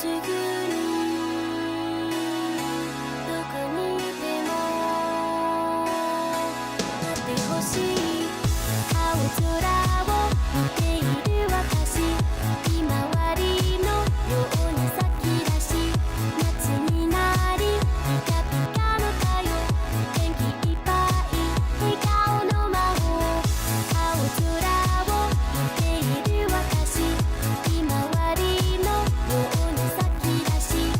すぐにどこにいても会ってほしい青空を見ている私ひまわりのように咲き出し夏になりピカピカの太陽元気いっぱい笑顔の魔法青空を見ている私ひまわりのように咲き出し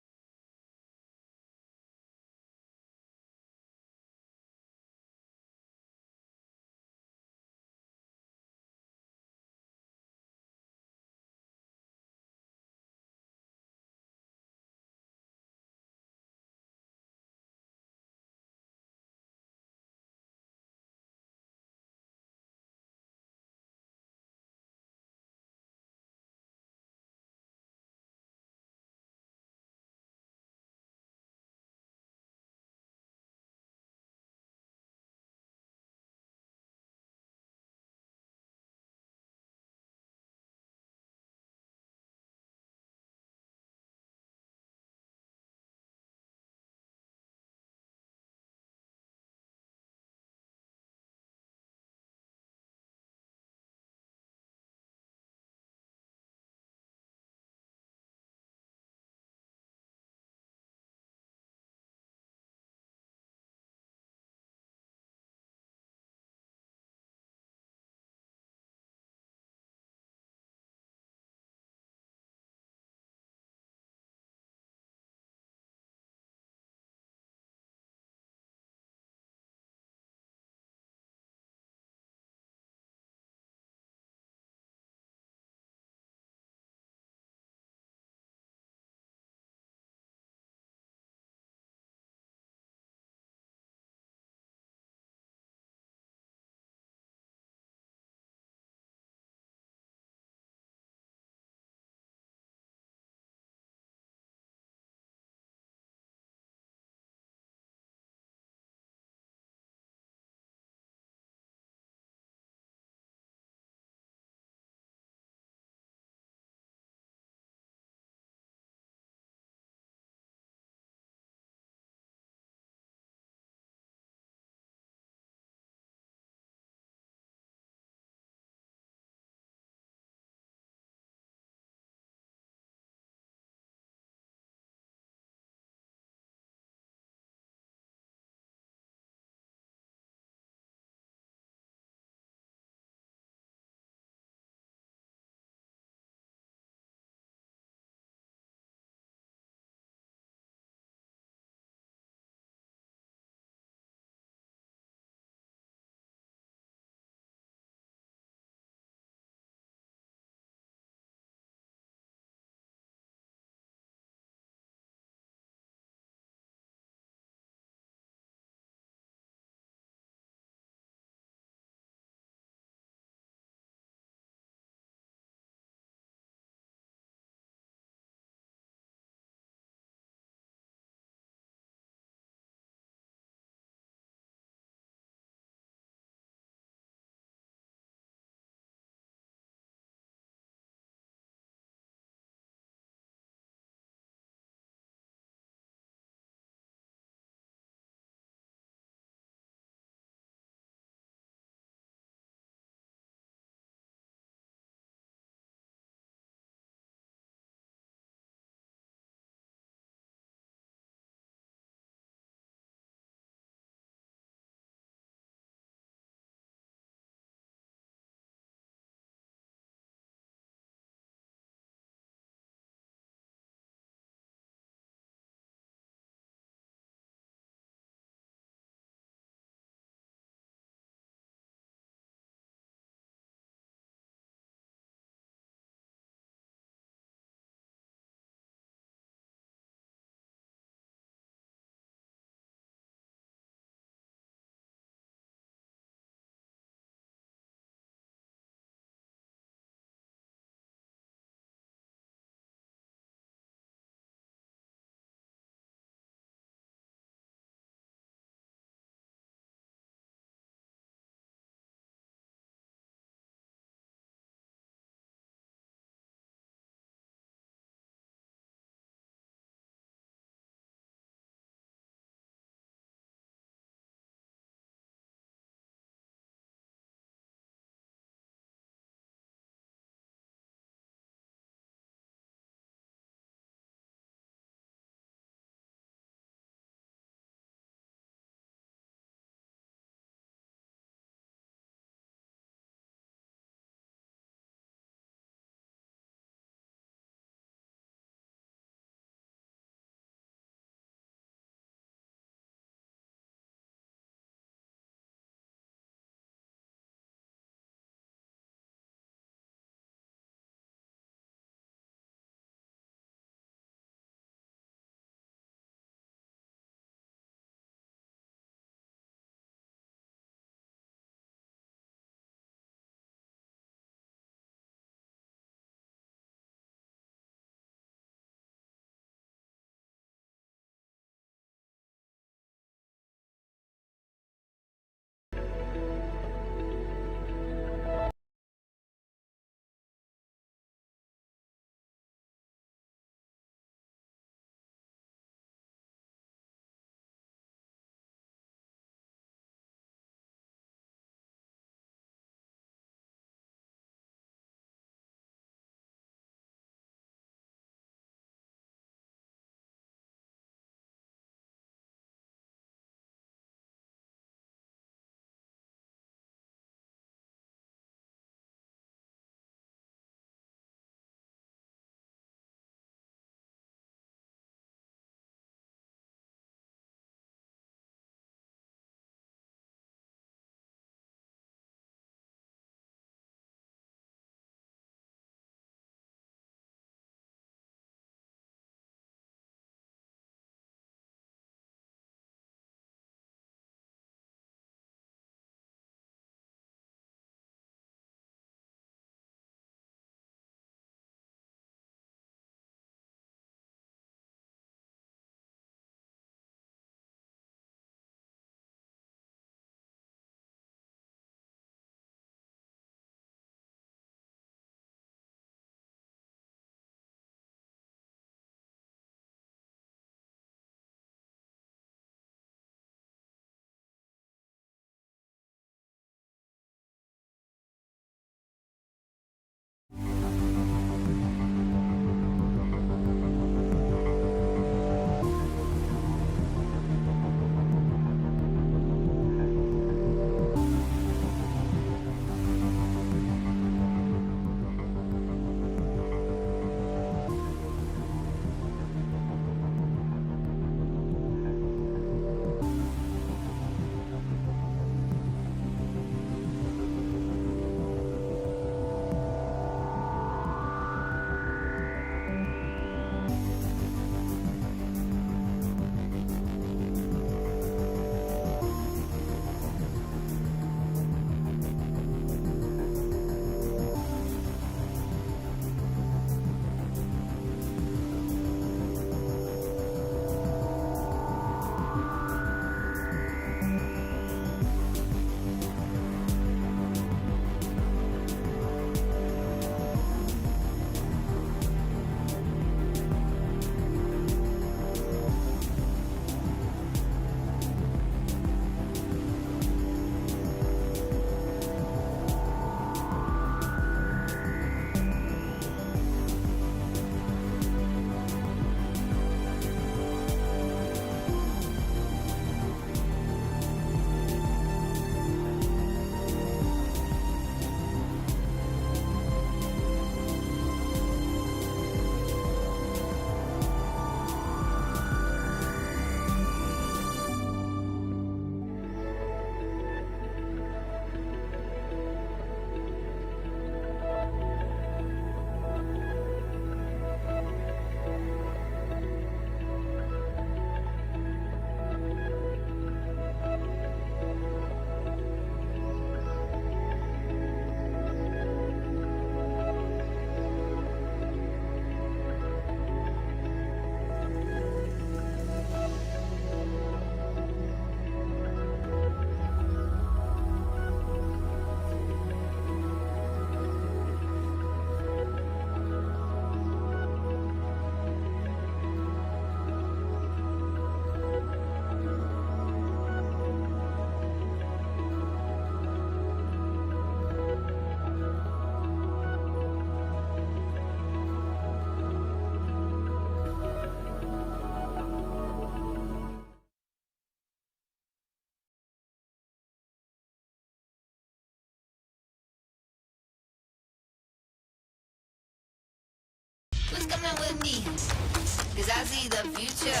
I see the future.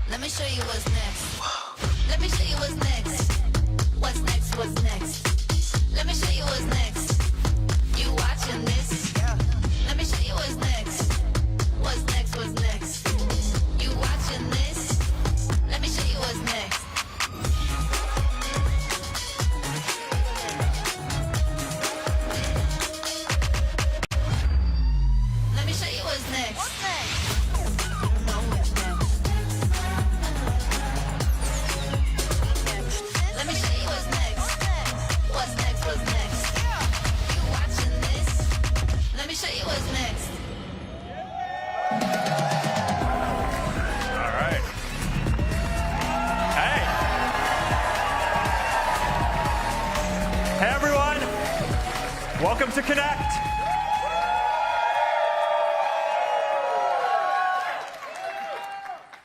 Let me show you what's next. Let me show you what's next. What's next? What's next? Let me show you what's next. You watching this? Let me show you what's next. What's next? What's next? You watching this? Let me show you what's next. Let me show you what's next. What's next? You know what's next. Let me show you what's next. What's next? What's next? You watching this? Let me show you what's next. All right. Hey. Hey, everyone. Welcome to Connect.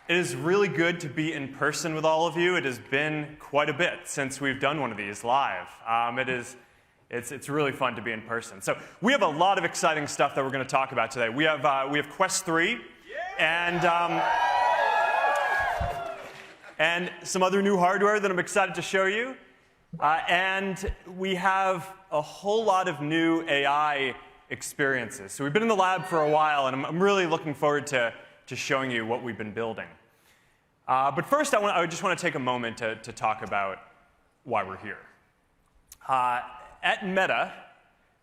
It is really good to be in person with all of you. It has been quite a bit since we've done one of these live. It's really fun to be in person. So we have a lot of exciting stuff that we're going to talk about today. We have Quest 3 and some other new hardware that I'm excited to show you. And we have a whole lot of new AI experiences. So we've been in the lab for a while, and I'm really looking forward to showing you what we've been building. But first, I just want to take a moment to talk about why we're here. At Meta,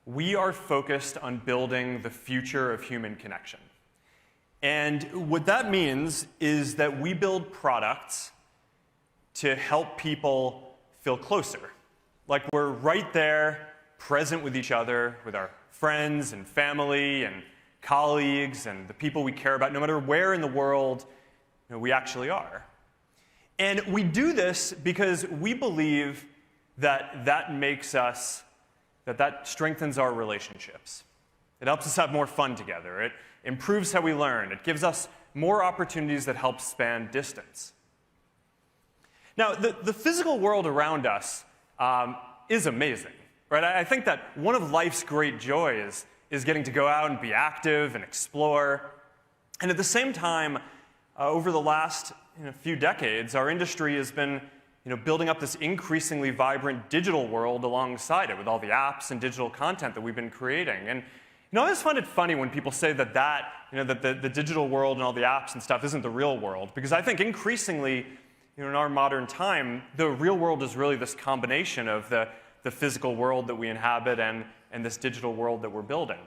we are focused on building the future of human connection. And what that means is that we build products to help people feel closer. Like we're right there, present with each other, with our friends and family and colleagues and the people we care about, no matter where in the world we actually are. And we do this because we believe that that strengthens our relationships. It helps us have more fun together. It improves how we learn. It gives us more opportunities that help span distance. Now, the physical world around us is amazing, right? I think that one of life's great joys is getting to go out and be active and explore. And at the same time, over the last few decades, our industry has been building up this increasingly vibrant digital world alongside it with all the apps and digital content that we've been creating. And I always find it funny when people say that the digital world and all the apps and stuff isn't the real world, because I think increasingly in our modern time, the real world is really this combination of the physical world that we inhabit and this digital world that we're building.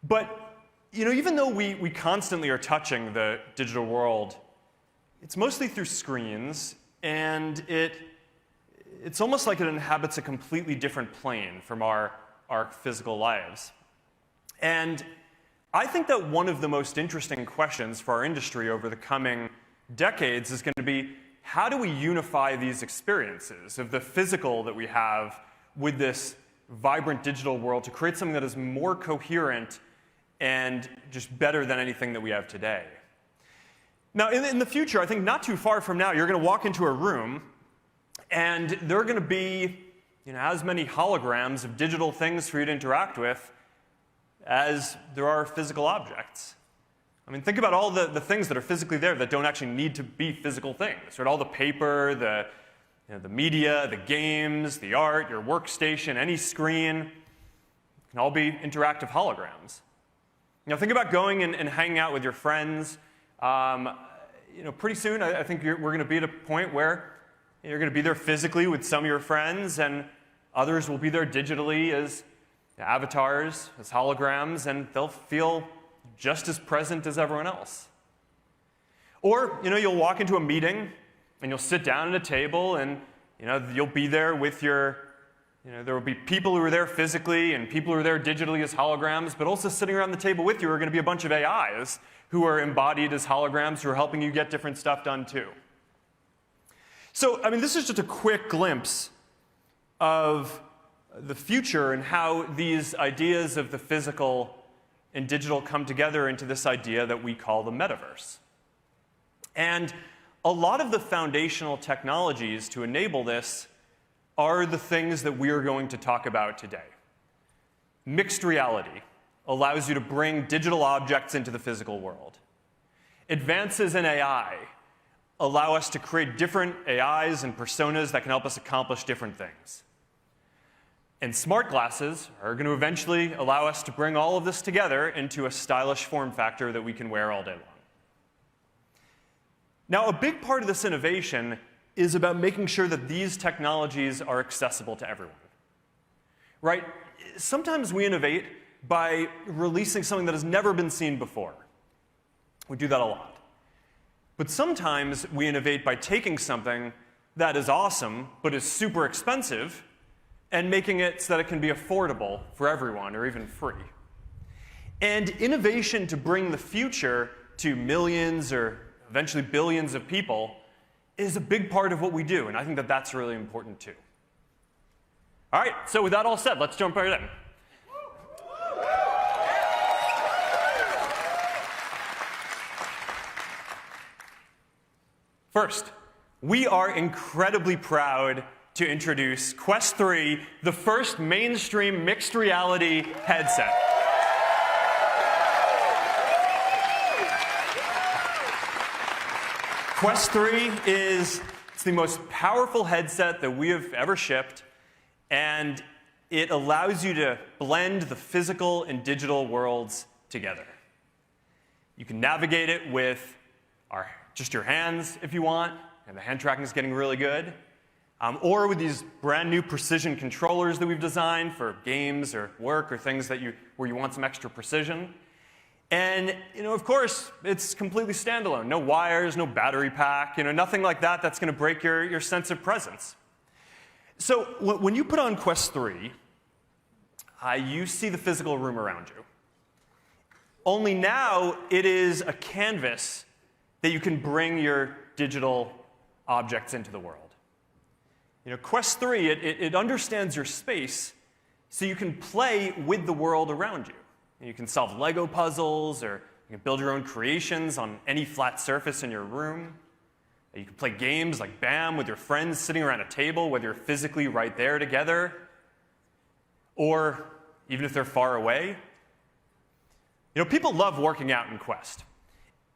But even though we constantly are touching the digital world, it's mostly through screens, and it's almost like it inhabits a completely different plane from our physical lives. And I think that one of the most interesting questions for our industry over the coming decades is going to be, how do we unify these experiences of the physical that we have with this vibrant digital world to create something that is more coherent and just better than anything that we have today? Now, in the future, I think not too far from now, you're going to walk into a room, and there are going to be as many holograms of digital things for you to interact with as there are physical objects. I mean, think about all the things that are physically there that don't actually need to be physical things, right? All the paper, the media, the games, the art, your workstation, any screen can all be interactive holograms. Think about going and hanging out with your friends. Pretty soon, I think we're going to be at a point where you're going to be there physically with some of your friends, and others will be there digitally as avatars, as holograms, and they'll feel just as present as everyone else. Or, you'll walk into a meeting, and you'll sit down at a table, and, you'll be there with your, there will be people who are there physically and people who are there digitally as holograms, but also sitting around the table with you are going to be a bunch of AIs who are embodied as holograms who are helping you get different stuff done too. So, this is just a quick glimpse of the future and how these ideas of the physical and digital come together into this idea that we call the metaverse. And a lot of the foundational technologies to enable this are the things that we are going to talk about today. Mixed reality allows you to bring digital objects into the physical world. Advances in AI allow us to create different AIs and personas that can help us accomplish different things. And smart glasses are going to eventually allow us to bring all of this together into a stylish form factor that we can wear all day long. Now, a big part of this innovation is about making sure that these technologies are accessible to everyone. Right? Sometimes we innovate by releasing something that has never been seen before. We do that a lot. But sometimes we innovate by taking something that is awesome but is super expensive and making it so that it can be affordable for everyone or even free. And innovation to bring the future to millions or eventually billions of people is a big part of what we do, and I think that that's really important too. All right, so with that all said, let's jump right in. First, we are incredibly proud to introduce Quest 3, the first mainstream mixed reality headset. Quest 3 is the most powerful headset that we have ever shipped, and it allows you to blend the physical and digital worlds together. You can navigate it with just your hands if you want, and the hand tracking is getting really good. Or with these brand new precision controllers that we've designed for games or work or things where you want some extra precision. And of course, it's completely standalone. No wires, no battery pack, nothing like that that's going to break your sense of presence. So when you put on Quest 3, you see the physical room around you. Only now it is a canvas that you can bring your digital objects into the world. Quest 3, it understands your space, so you can play with the world around you. You can solve Lego puzzles, or you can build your own creations on any flat surface in your room. You can play games like BAM with your friends sitting around a table, whether you're physically right there together, or even if they're far away. People love working out in Quest.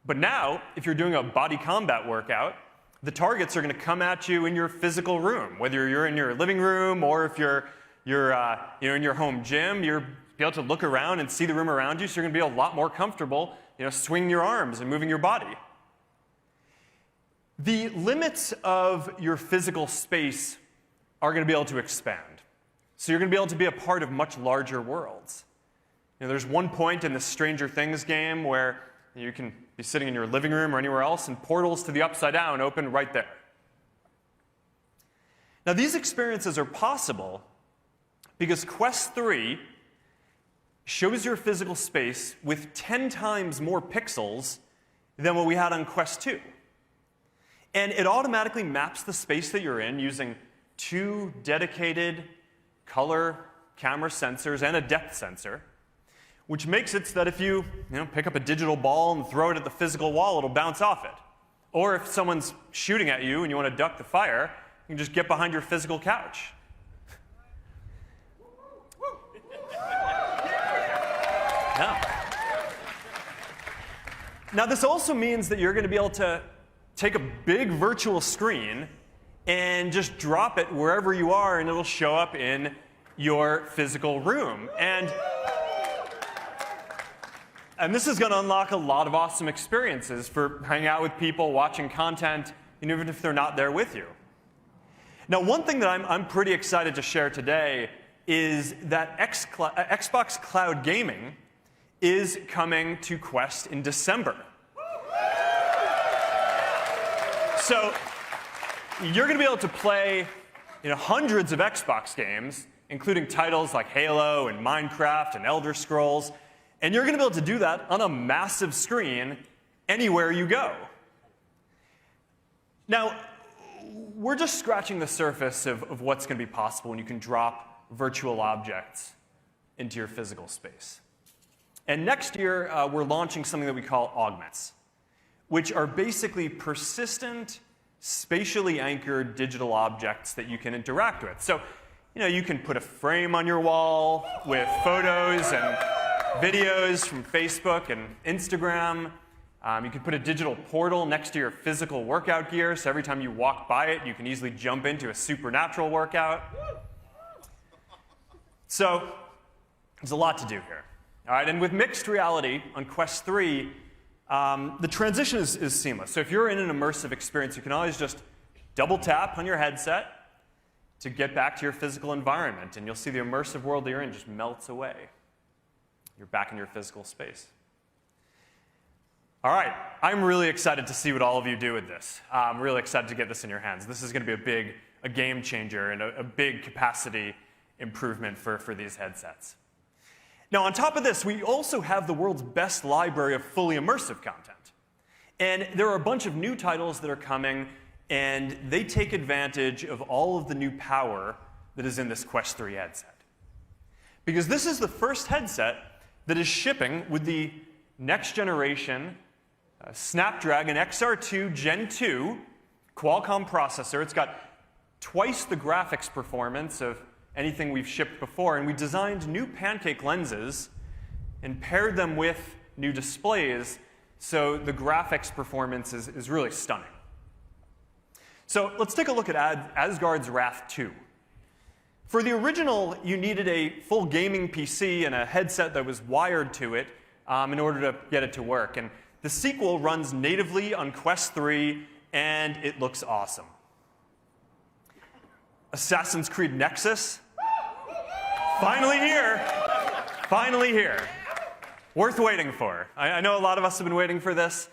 But now, if you're doing a body combat workout, the targets are going to come at you in your physical room, whether you're in your living room or if you're in your home gym. You're be able to look around and see the room around you, so you're going to be a lot more comfortable, swinging your arms and moving your body. The limits of your physical space are going to be able to expand. So you're going to be able to be a part of much larger worlds. There's one point in the Stranger Things game where you can be sitting in your living room or anywhere else, and portals to the Upside Down open right there. Now, these experiences are possible because Quest 3 shows your physical space with 10 times more pixels than what we had on Quest 2. And it automatically maps the space that you're in using 2 dedicated color camera sensors and a depth sensor, which makes it so that if you pick up a digital ball and throw it at the physical wall, it'll bounce off it. Or if someone's shooting at you and you want to duck the fire, you can just get behind your physical couch. Now, this also means that you're going to be able to take a big virtual screen and just drop it wherever you are, and it'll show up in your physical room. And this is going to unlock a lot of awesome experiences for hanging out with people, watching content, even if they're not there with you. Now, one thing that I'm pretty excited to share today is that Xbox Cloud Gaming is coming to Quest in December. So you're going to be able to play hundreds of Xbox games, including titles like Halo and Minecraft and Elder Scrolls, and you're going to be able to do that on a massive screen anywhere you go. Now, we're just scratching the surface of what's going to be possible when you can drop virtual objects into your physical space. And next year, we're launching something that we call augments, which are basically persistent, spatially anchored digital objects that you can interact with. So, you can put a frame on your wall with photos and videos from Facebook and Instagram. You can put a digital portal next to your physical workout gear, so every time you walk by it, you can easily jump into a supernatural workout. So there's a lot to do here. All right, and with mixed reality on Quest 3, the transition is seamless. So if you're in an immersive experience, you can always just double tap on your headset to get back to your physical environment, and you'll see the immersive world that you're in just melts away. You're back in your physical space. All right, I'm really excited to see what all of you do with this. I'm really excited to get this in your hands. This is going to be a game changer and a big capacity improvement for these headsets. Now, on top of this, we also have the world's best library of fully immersive content. And there are a bunch of new titles that are coming, and they take advantage of all of the new power that is in this Quest 3 headset. Because this is the first headset that is shipping with the next generation Snapdragon XR2 Gen 2 Qualcomm processor. It's got twice the graphics performance of anything we've shipped before, and we designed new pancake lenses and paired them with new displays, so the graphics performance is really stunning. So let's take a look at Asgard's Wrath 2. For the original, you needed a full gaming PC and a headset that was wired to it in order to get it to work. And the sequel runs natively on Quest 3, and it looks awesome. Assassin's Creed Nexus, finally here. Finally here. Worth waiting for. I know a lot of us have been waiting for this.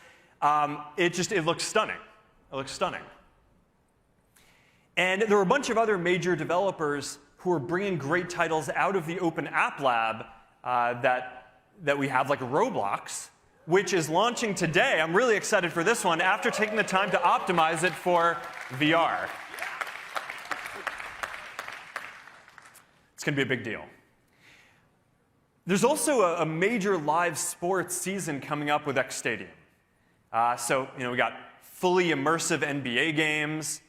It looks stunning. It looks stunning. And there were a bunch of other major developers who are bringing great titles out of the Open App Lab that we have, like Roblox, which is launching today. I'm really excited for this one after taking the time to optimize it for VR. It's going to be a big deal. There's also a major live sports season coming up with X Stadium. So we got fully immersive NBA games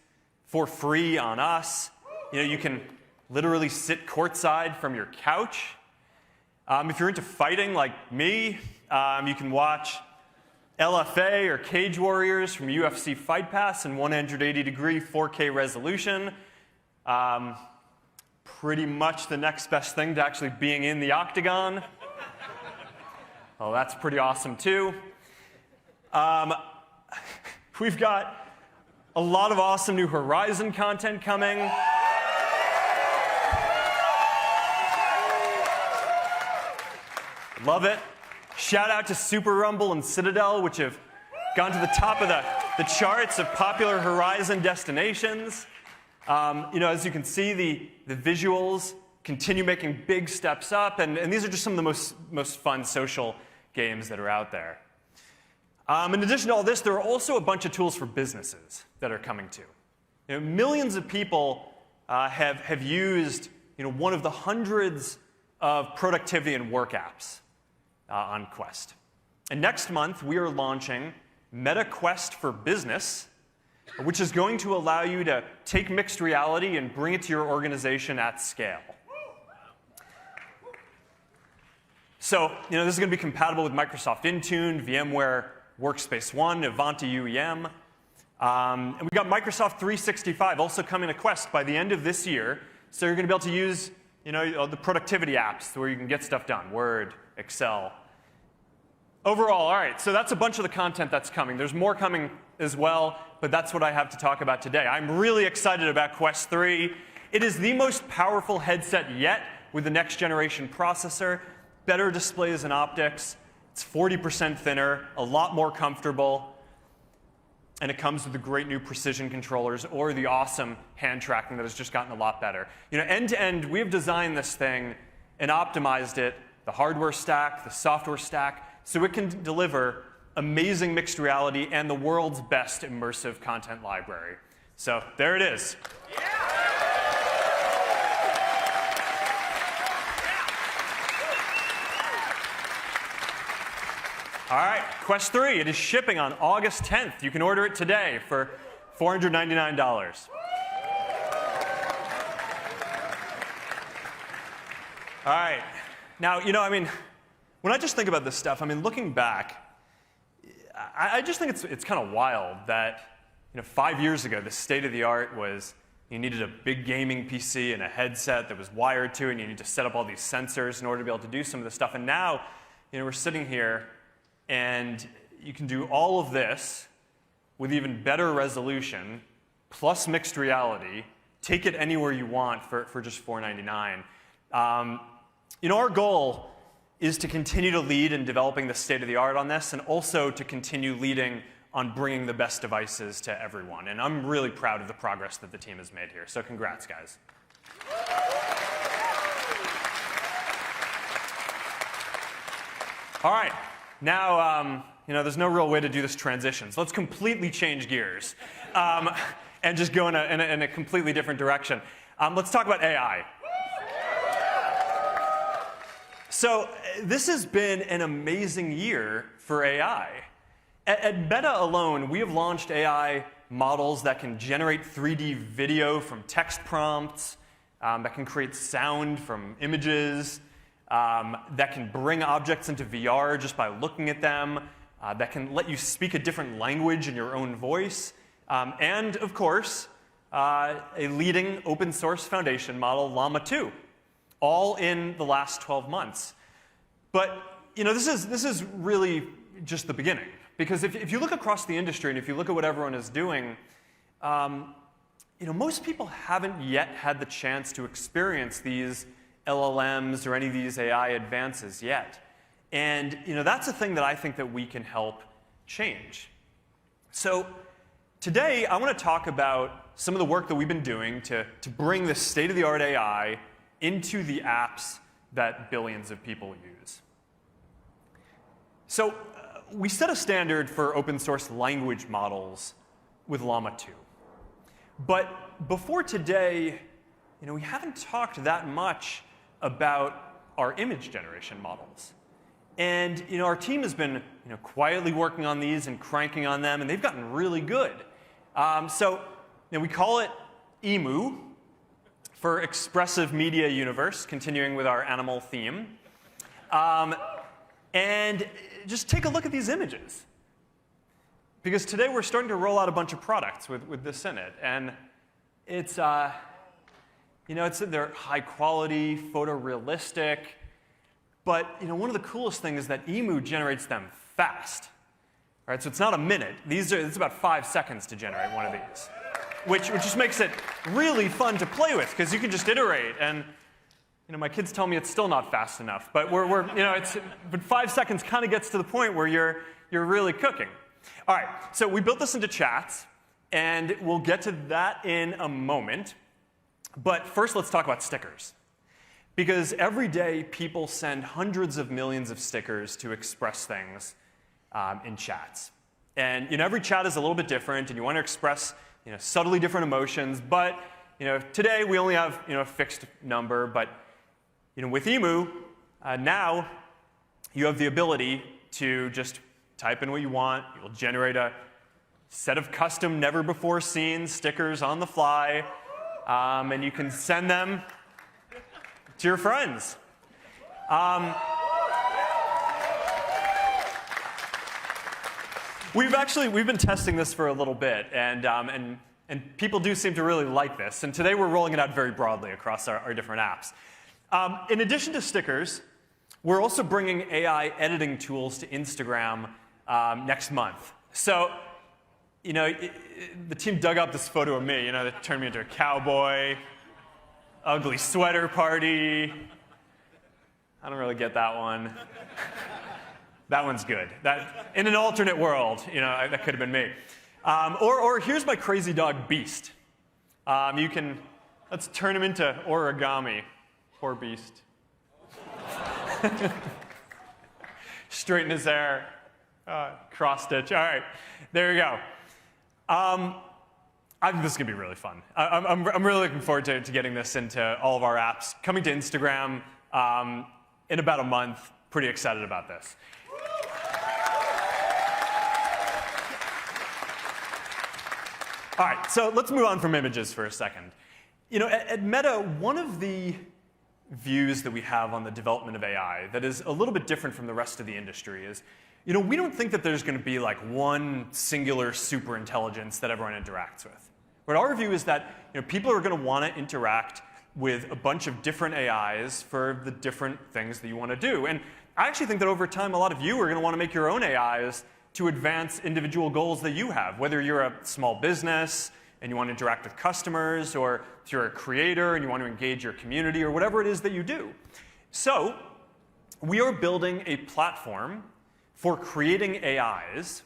for free on us. You can literally sit courtside from your couch. If you're into fighting like me, you can watch LFA or Cage Warriors from UFC Fight Pass in 180-degree 4K resolution. Pretty much the next best thing to actually being in the octagon. Well, that's pretty awesome, too. We've got a lot of awesome new Horizon content coming. Love it. Shout out to Super Rumble and Citadel, which have gone to the top of the charts of popular Horizon destinations. As you can see, the visuals continue making big steps up, and these are just some of the most fun social games that are out there. In addition to all this, there are also a bunch of tools for businesses that are coming too. Millions of people have used one of the hundreds of productivity and work apps on Quest. And next month, we are launching Meta Quest for Business, which is going to allow you to take mixed reality and bring it to your organization at scale. So, this is going to be compatible with Microsoft Intune, VMware Workspace ONE, Ivanti UEM. And we've got Microsoft 365 also coming to Quest by the end of this year. So you're going to be able to use the productivity apps where you can get stuff done, Word, Excel. Overall, all right, so that's a bunch of the content that's coming. There's more coming as well, but that's what I have to talk about today. I'm really excited about Quest 3. It is the most powerful headset yet with the next generation processor, better displays and optics. It's 40% thinner, a lot more comfortable, and it comes with the great new precision controllers or the awesome hand tracking that has just gotten a lot better. End to end, we have designed this thing and optimized it, the hardware stack, the software stack, so it can deliver amazing mixed reality and the world's best immersive content library. So there it is. Yeah. All right, Quest 3, it is shipping on August 10th. You can order it today for $499. All right. Now, when I just think about this stuff, looking back, I just think it's kind of wild that 5 years ago, the state of the art was you needed a big gaming PC and a headset that was wired to it, and you need to set up all these sensors in order to be able to do some of this stuff. And now, we're sitting here, and you can do all of this with even better resolution, plus mixed reality, take it anywhere you want for just $499. Our goal is to continue to lead in developing the state of the art on this, and also to continue leading on bringing the best devices to everyone. And I'm really proud of the progress that the team has made here. So congrats, guys. All right. Now, there's no real way to do this transition. So let's completely change gears and just go in a completely different direction. Let's talk about AI. So this has been an amazing year for AI. At Meta alone, we have launched AI models that can generate 3D video from text prompts, that can create sound from images, that can bring objects into VR just by looking at them, that can let you speak a different language in your own voice, and, of course, a leading open source foundation model, Llama 2, all in the last 12 months. But this is really just the beginning. Because if you look across the industry and if you look at what everyone is doing, most people haven't yet had the chance to experience these LLMs or any of these AI advances yet. And that's a thing that I think that we can help change. So today, I want to talk about some of the work that we've been doing to bring this state-of-the-art AI into the apps that billions of people use. So we set a standard for open source language models with Llama 2. But before today, we haven't talked that much about our image generation models. And our team has been quietly working on these and cranking on them, and they've gotten really good. So we call it EMU for Expressive Media Universe, continuing with our animal theme. And just take a look at these images. Because today we're starting to roll out a bunch of products with this in it. And it's, they're high quality, photorealistic. But one of the coolest things is that EMU generates them fast. All right, so it's not a minute. It's about 5 seconds to generate one of these, which just makes it really fun to play with, because you can just iterate. And my kids tell me it's still not fast enough, but but 5 seconds kind of gets to the point where you're really cooking. All right, so we built this into chats, and we'll get to that in a moment. But first, let's talk about stickers. Because every day, people send hundreds of millions of stickers to express things in chats. And every chat is a little bit different, and you want to express subtly different emotions. But today, we only have a fixed number. But with EMU, now you have the ability to just type in what you want. You'll generate a set of custom, never-before-seen stickers on the fly. And you can send them to your friends. We've been testing this for a little bit, and people do seem to really like this. And today we're rolling it out very broadly across our different apps. In addition to stickers, we're also bringing AI editing tools to Instagram next month. So, the team dug up this photo of me. That turned me into a cowboy, ugly sweater party. I don't really get that one. That one's good. In an alternate world, that could have been me. Or here's my crazy dog, Beast. Let's turn him into origami. Poor Beast. Straighten his hair. Cross stitch. All right, there you go. I think this is going to be really fun. I'm really looking forward to getting this into all of our apps. Coming to Instagram in about a month. Pretty excited about this. All right, so let's move on from images for a second. At Meta, one of the views that we have on the development of AI that is a little bit different from the rest of the industry is we don't think that there's going to be like one singular super intelligence that everyone interacts with. But our view is that people are going to want to interact with a bunch of different AIs for the different things that you want to do. And I actually think that over time, a lot of you are going to want to make your own AIs to advance individual goals that you have, whether you're a small business and you want to interact with customers, or if you're a creator and you want to engage your community, or whatever it is that you do. So we are building a platform for creating AIs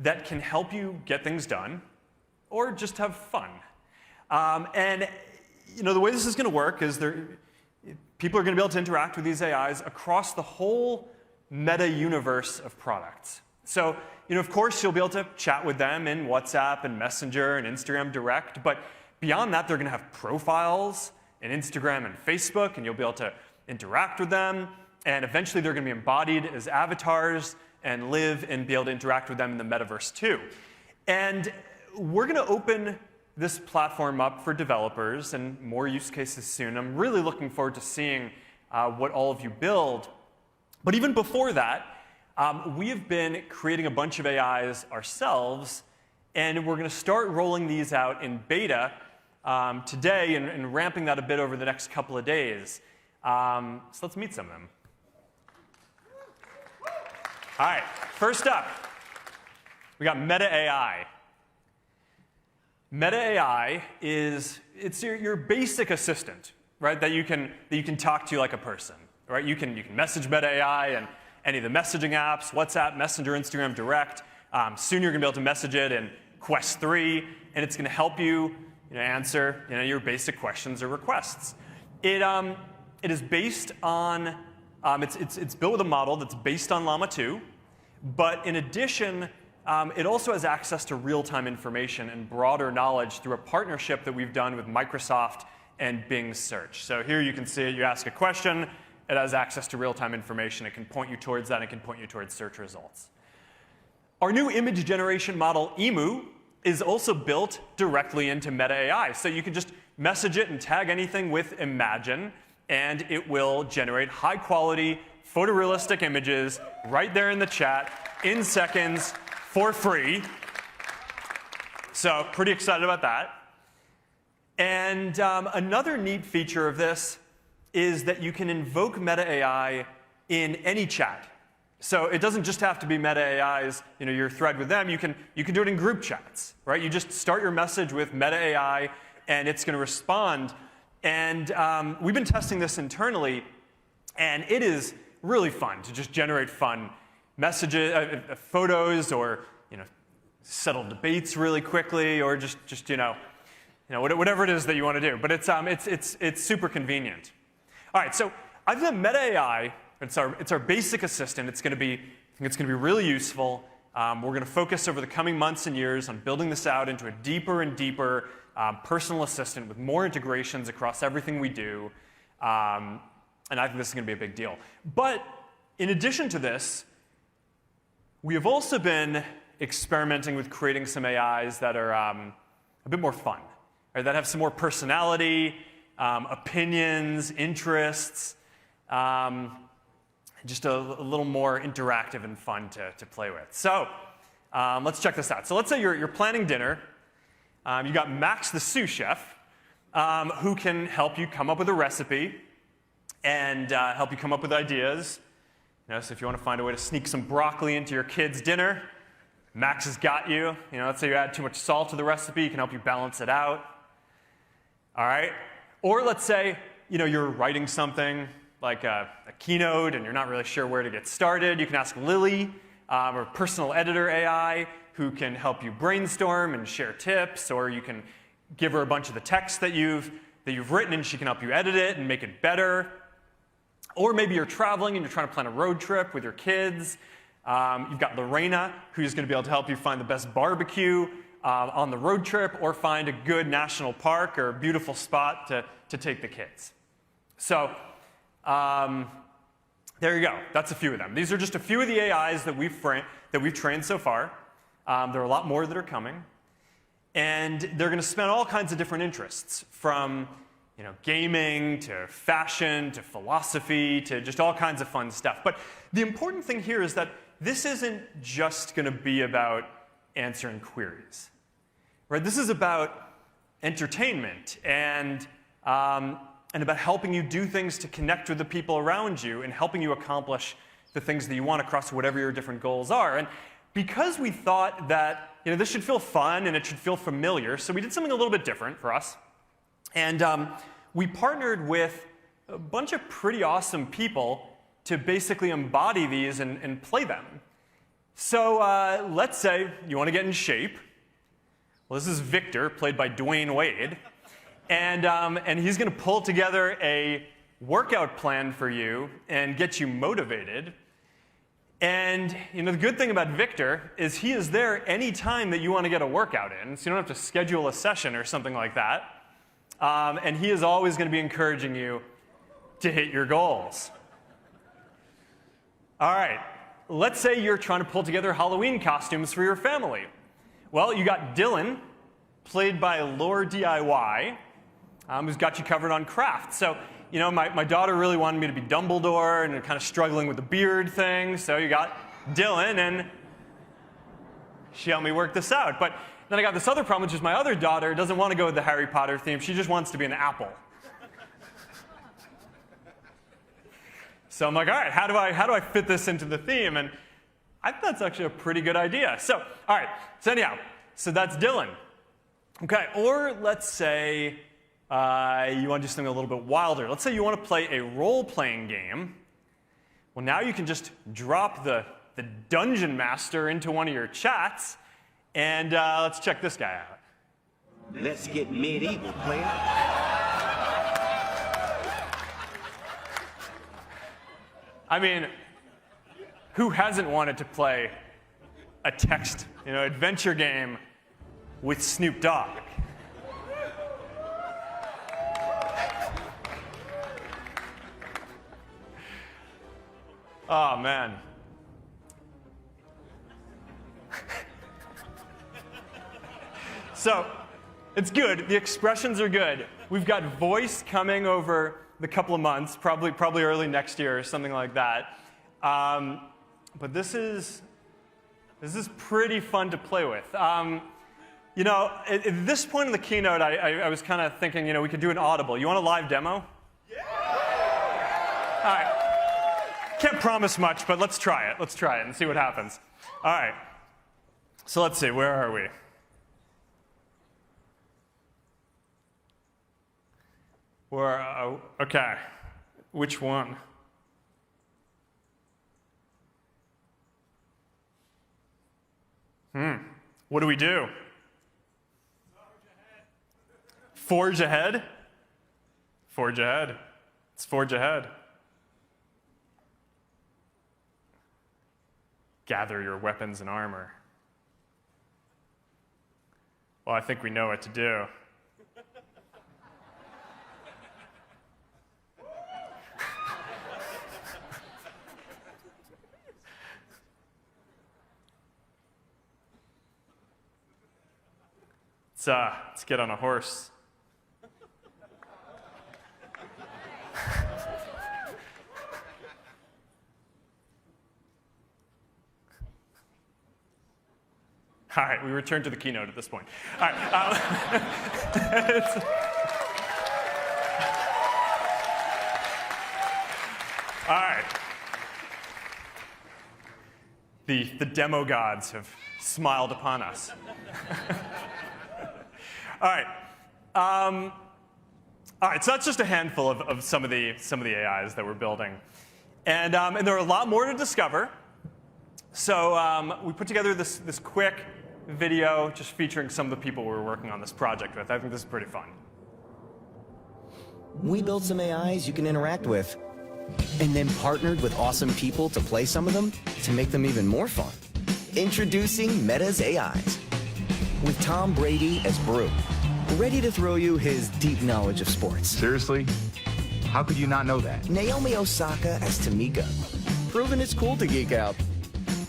that can help you get things done or just have fun. And the way this is going to work is people are going to be able to interact with these AIs across the whole meta universe of products. So, of course, you'll be able to chat with them in WhatsApp and Messenger and Instagram Direct. But beyond that, they're going to have profiles in Instagram and Facebook, and you'll be able to interact with them. And eventually, they're going to be embodied as avatars and live and be able to interact with them in the metaverse too. And we're going to open this platform up for developers and more use cases soon. I'm really looking forward to seeing what all of you build. But even before that, we have been creating a bunch of AIs ourselves, and we're going to start rolling these out in beta today and ramping that a bit over the next couple of days. So let's meet some of them. All right, first up, we got Meta AI. Meta AI is your basic assistant, right? That you can talk to like a person, right? You can message Meta AI and any of the messaging apps, WhatsApp, Messenger, Instagram Direct. Soon you're going to be able to message it in Quest 3, and it's going to help you, answer your basic questions or requests. It is based on it's built with a model that's based on Llama 2, but in addition, it also has access to real-time information and broader knowledge through a partnership that we've done with Microsoft and Bing Search. So here you can see it. You ask a question. It has access to real-time information. It can point you towards that. It can point you towards search results. Our new image generation model, Emu, is also built directly into Meta AI. So you can just message it and tag anything with Imagine, and it will generate high-quality, photorealistic images right there in the chat in seconds for free. So pretty excited about that. And another neat feature of this is that you can invoke Meta AI in any chat. So it doesn't just have to be Meta AI's, your thread with them. You can do it in group chats, right? You just start your message with Meta AI, and it's going to respond. And we've been testing this internally, and it is really fun to just generate fun messages, photos, or settle debates really quickly, or just whatever it is that you want to do. But it's super convenient. All right, so I think that Meta AI, it's our basic assistant. It's going to be really useful. We're going to focus over the coming months and years on building this out into a deeper and deeper personal assistant with more integrations across everything we do. And I think this is going to be a big deal. But in addition to this, we have also been experimenting with creating some AIs that are a bit more fun, right? That have some more personality, opinions, interests, just a little more interactive and fun to play with. So let's check this out. So let's say you're planning dinner. You got Max the sous chef, who can help you come up with a recipe and help you come up with ideas. So if you want to find a way to sneak some broccoli into your kid's dinner, Max has got you. Let's say you add too much salt to the recipe, he can help you balance it out. All right? Or let's say you're writing something like a Keynote and you're not really sure where to get started. You can ask Lily, or personal editor AI, who can help you brainstorm and share tips, or you can give her a bunch of the text that you've written and she can help you edit it and make it better. Or maybe you're traveling and you're trying to plan a road trip with your kids. You've got Lorena, who's going to be able to help you find the best barbecue on the road trip, or find a good national park or a beautiful spot to take the kids. So there you go. That's a few of them. These are just a few of the AIs that we've trained so far. There are a lot more that are coming. And they're going to span all kinds of different interests, from gaming to fashion to philosophy to just all kinds of fun stuff. But the important thing here is that this isn't just going to be about answering queries, right? This is about entertainment and about helping you do things to connect with the people around you and helping you accomplish the things that you want across whatever your different goals are. And because we thought that this should feel fun and it should feel familiar, so we did something a little bit different for us. And we partnered with a bunch of pretty awesome people to basically embody these and play them. So let's say you want to get in shape. Well, this is Victor, played by Dwayne Wade. And he's going to pull together a workout plan for you and get you motivated. And the good thing about Victor is he is there any time that you want to get a workout in, so you don't have to schedule a session or something like that. And he is always going to be encouraging you to hit your goals. All right, let's say you're trying to pull together Halloween costumes for your family. Well, you got Dylan, played by Lore DIY, who's got you covered on craft. So, my daughter really wanted me to be Dumbledore and kind of struggling with the beard thing. So you got Dylan, and she helped me work this out. But then I got this other problem, which is my other daughter doesn't want to go with the Harry Potter theme. She just wants to be an apple. So I'm like, all right, how do I fit this into the theme? And I think that's actually a pretty good idea. So, all right, so anyhow, so that's Dylan. Okay, or let's say you want to do something a little bit wilder. Let's say you want to play a role-playing game. Well, now you can just drop the Dungeon Master into one of your chats, and let's check this guy out. Let's get medieval, player. I mean, who hasn't wanted to play a text, adventure game with Snoop Dogg? Oh, man. So, it's good. The expressions are good. We've got voice coming over the couple of months, probably early next year or something like that. But this is pretty fun to play with. At this point in the keynote, I was kind of thinking, we could do an audible. You want a live demo? Yeah! All right. Can't promise much, but let's try it. Let's try it and see what happens. All right. So let's see. Where are we? Okay. Which one? What do we do? Forge ahead? Forge ahead. Let's forge ahead. Gather your weapons and armor. Well, I think we know what to do. Let's get on a horse. All right, we return to the keynote at this point. All right. All right. The demo gods have smiled upon us. All right. All right, so that's just a handful of some of the AIs that we're building. And there are a lot more to discover. So we put together this quick video just featuring some of the people we're working on this project with. I think this is pretty fun. We built some AIs you can interact with, and then partnered with awesome people to play some of them to make them even more fun. Introducing Meta's AIs, with Tom Brady as Brew, ready to throw you his deep knowledge of sports. Seriously? How could you not know that? Naomi Osaka as Tamika, proving it's cool to geek out.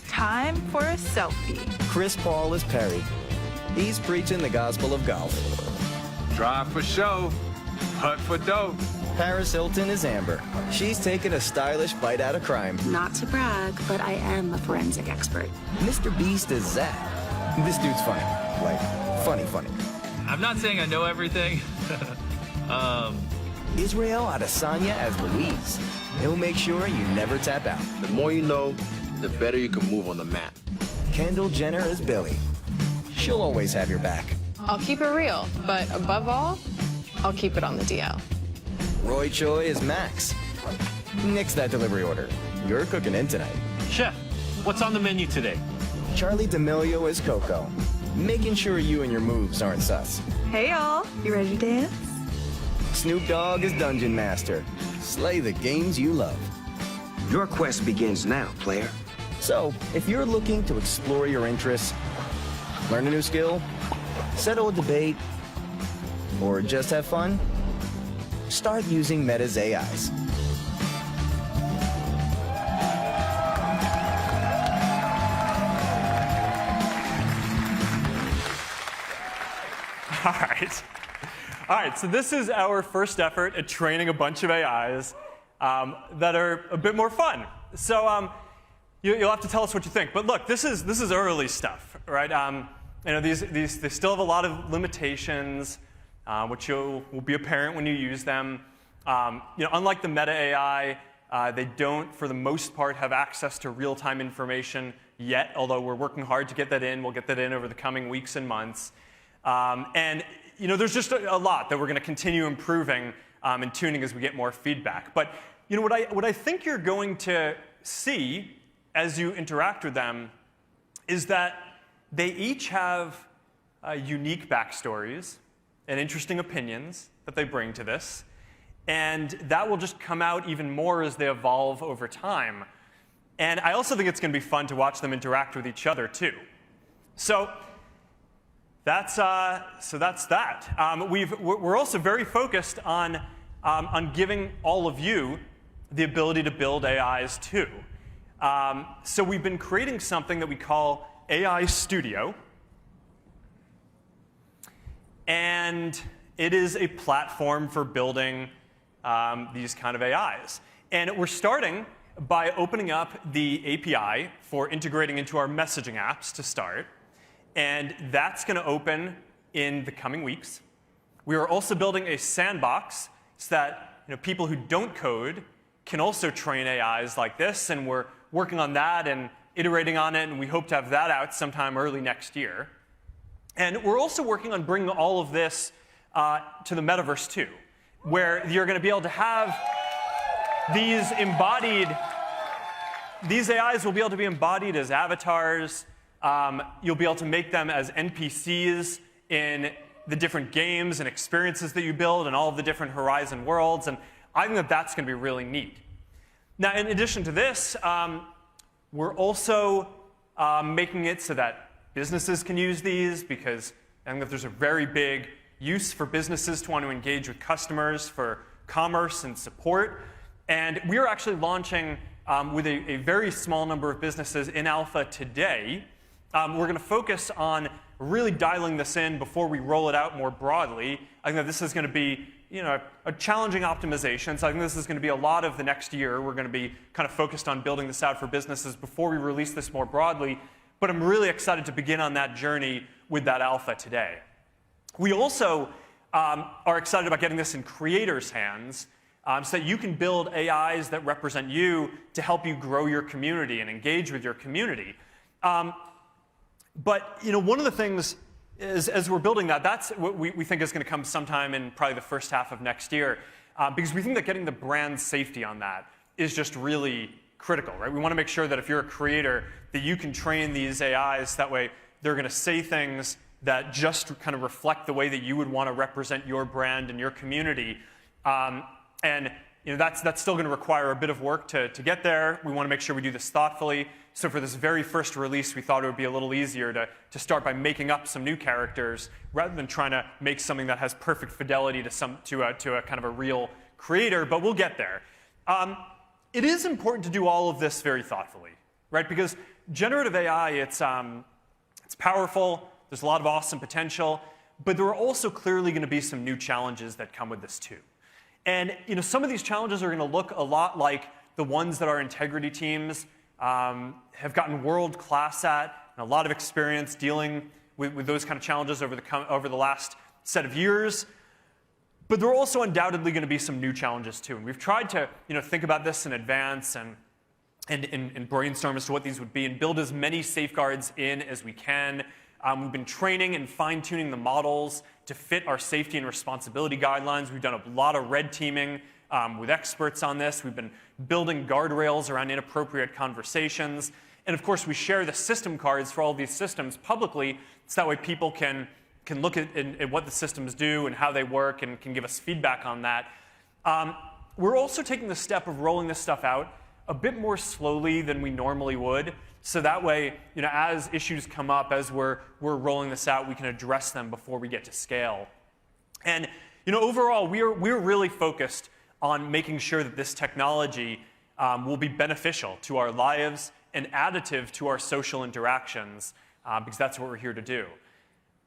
Time for a selfie. Chris Paul as Perry. He's preaching the gospel of golf. Drive for show, putt for dope. Paris Hilton is Amber. She's taken a stylish bite out of crime. Not to brag, but I am a forensic expert. Mr. Beast is Zach. This dude's funny. Like, funny. I'm not saying I know everything. Israel Adesanya as Louise. He'll make sure you never tap out. The more you know, the better you can move on the map. Kendall Jenner as Billy. She'll always have your back. I'll keep it real, but above all, I'll keep it on the DL. Roy Choi is Max. Nix that delivery order. You're cooking in tonight. Chef, what's on the menu today? Charlie D'Amelio is Coco. Making sure you and your moves aren't sus. Hey, y'all. You ready to dance? Snoop Dogg is Dungeon Master. Slay the games you love. Your quest begins now, player. So, if you're looking to explore your interests, learn a new skill, settle a debate, or just have fun, start using Meta's AIs. All right, so this is our first effort at training a bunch of AIs that are a bit more fun. So you'll have to tell us what you think. But look, this is early stuff, right? They still have a lot of limitations, which will be apparent when you use them. Unlike the Meta AI, they don't, for the most part, have access to real-time information yet, although we're working hard to get that in. We'll get that in over the coming weeks and months. There's just a lot that we're going to continue improving and tuning as we get more feedback. But what I think you're going to see as you interact with them is that they each have unique backstories and interesting opinions that they bring to this. And that will just come out even more as they evolve over time. And I also think it's going to be fun to watch them interact with each other, too. So that's that. We're also very focused on giving all of you the ability to build AIs, too. So we've been creating something that we call AI Studio. And it is a platform for building these kind of AIs. And we're starting by opening up the API for integrating into our messaging apps to start. And that's going to open in the coming weeks. We are also building a sandbox so that people who don't code can also train AIs like this. And we're working on that and iterating on it. And we hope to have that out sometime early next year. And we're also working on bringing all of this to the metaverse, too, where you're going to be able to have these AIs will be able to be embodied as avatars. You'll be able to make them as NPCs in the different games and experiences that you build and all of the different Horizon worlds. And I think that that's going to be really neat. Now, in addition to this, we're also making it so that businesses can use these, because I think that there's a very big use for businesses to want to engage with customers for commerce and support. And we are actually launching with a very small number of businesses in alpha today. We're going to focus on really dialing this in before we roll it out more broadly. I think that this is going to be a challenging optimization. So I think this is going to be a lot of the next year. We're going to be kind of focused on building this out for businesses before we release this more broadly. But I'm really excited to begin on that journey with that alpha today. We also are excited about getting this in creators' hands so that you can build AIs that represent you to help you grow your community and engage with your community. But one of the things is, as we're building that, that's what we think is going to come sometime in probably the first half of next year, because we think that getting the brand safety on that is just really critical, right? We want to make sure that if you're a creator, that you can train these AIs. That way, they're going to say things that just kind of reflect the way that you would want to represent your brand and your community. And that's still going to require a bit of work to get there. We want to make sure we do this thoughtfully. So for this very first release, we thought it would be a little easier to start by making up some new characters rather than trying to make something that has perfect fidelity to a kind of a real creator. But we'll get there. It is important to do all of this very thoughtfully, right? Because generative AI, it's powerful. There's a lot of awesome potential. But there are also clearly going to be some new challenges that come with this, too. And some of these challenges are going to look a lot like the ones that our integrity teams have gotten world-class at, and a lot of experience dealing with those kind of challenges over the last set of years. But there are also undoubtedly going to be some new challenges too. And we've tried to think about this in advance and brainstorm as to what these would be and build as many safeguards in as we can. We've been training and fine-tuning the models to fit our safety and responsibility guidelines. We've done a lot of red teaming with experts on this. We've been building guardrails around inappropriate conversations. And of course, we share the system cards for all these systems publicly, so that way people can look at what the systems do and how they work and can give us feedback on that. We're also taking the step of rolling this stuff out a bit more slowly than we normally would. So that way, as issues come up, as we're rolling this out, we can address them before we get to scale. And overall, we're really focused on making sure that this technology will be beneficial to our lives and additive to our social interactions, because that's what we're here to do.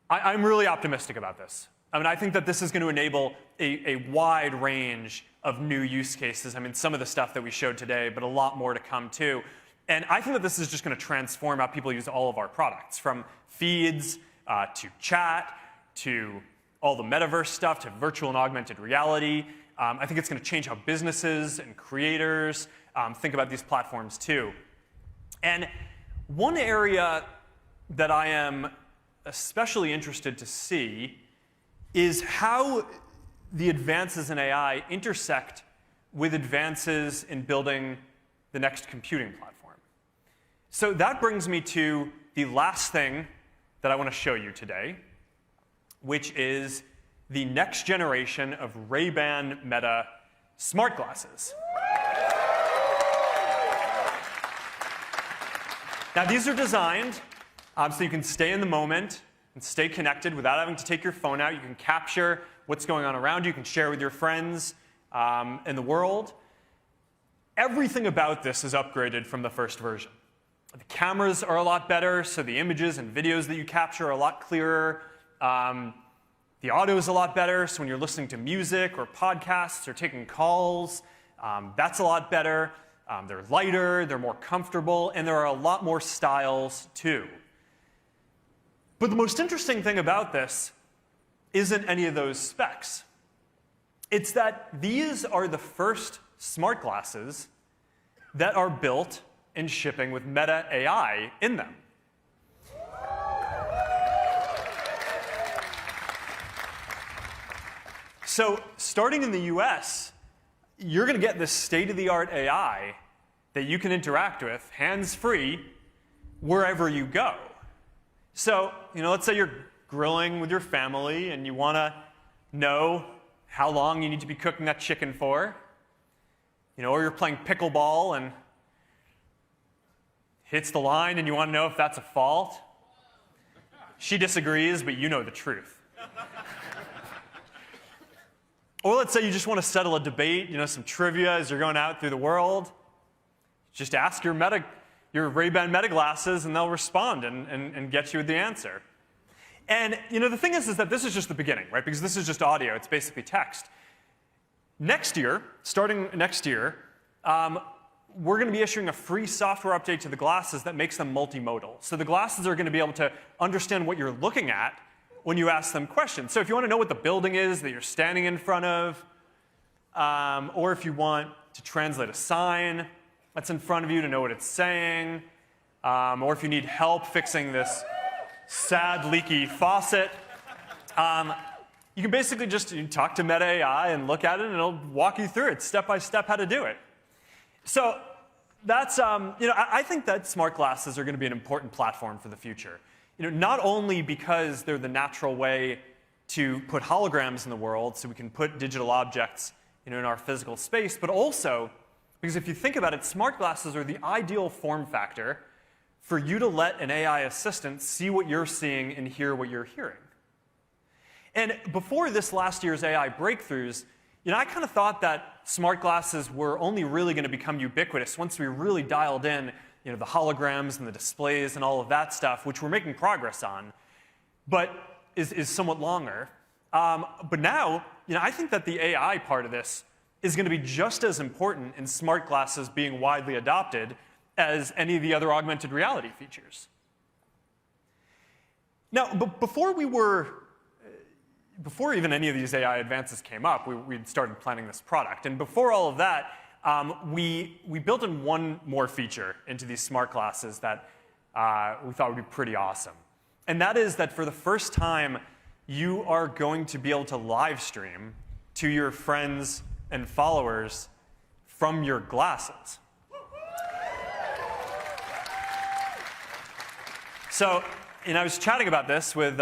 I'm really optimistic about this. I think that this is going to enable a wide range of new use cases. Some of the stuff that we showed today, but a lot more to come too. And I think that this is just going to transform how people use all of our products, from feeds to chat to all the metaverse stuff to virtual and augmented reality. I think it's going to change how businesses and creators think about these platforms too. And one area that I am especially interested to see is how the advances in AI intersect with advances in building the next computing platform. So that brings me to the last thing that I want to show you today, which is the next generation of Ray-Ban Meta smart glasses. Now, these are designed so you can stay in the moment and stay connected without having to take your phone out. You can capture what's going on around you. You can share with your friends in the world. Everything about this is upgraded from the first version. The cameras are a lot better, so the images and videos that you capture are a lot clearer. The audio is a lot better, so when you're listening to music or podcasts or taking calls, that's a lot better. They're lighter, they're more comfortable, and there are a lot more styles too. But the most interesting thing about this isn't any of those specs. It's that these are the first smart glasses that are built and shipping with Meta AI in them. So starting in the US, you're going to get this state-of-the-art AI that you can interact with, hands-free, wherever you go. So, let's say you're grilling with your family and you want to know how long you need to be cooking that chicken for. Or you're playing pickleball and hits the line and you want to know if that's a fault. She disagrees, but you know the truth. Or let's say you just want to settle a debate, some trivia as you're going out through the world. Just ask your Ray-Ban Meta glasses and they'll respond and get you the answer. And the thing is that this is just the beginning, right? Because this is just audio. It's basically text. Next year, starting next year, we're going to be issuing a free software update to the glasses that makes them multimodal. So the glasses are going to be able to understand what you're looking at when you ask them questions. So if you want to know what the building is that you're standing in front of, or if you want to translate a sign that's in front of you to know what it's saying, or if you need help fixing this sad, leaky faucet, you can basically just talk to Meta AI and look at it, and it'll walk you through it step by step how to do it. So that's, I think that smart glasses are going to be an important platform for the future. Not only because they're the natural way to put holograms in the world, so we can put digital objects in our physical space, but also because if you think about it, smart glasses are the ideal form factor for you to let an AI assistant see what you're seeing and hear what you're hearing. And before this last year's AI breakthroughs, I kind of thought that smart glasses were only really going to become ubiquitous once we really dialed in the holograms and the displays and all of that stuff, which we're making progress on, but is somewhat longer. But now, I think that the AI part of this is going to be just as important in smart glasses being widely adopted as any of the other augmented reality features. Now, before even any of these AI advances came up, we started planning this product. And before all of that, we built in one more feature into these smart glasses that we thought would be pretty awesome. And that is that for the first time, you are going to be able to live stream to your friends and followers from your glasses. So, I was chatting about this with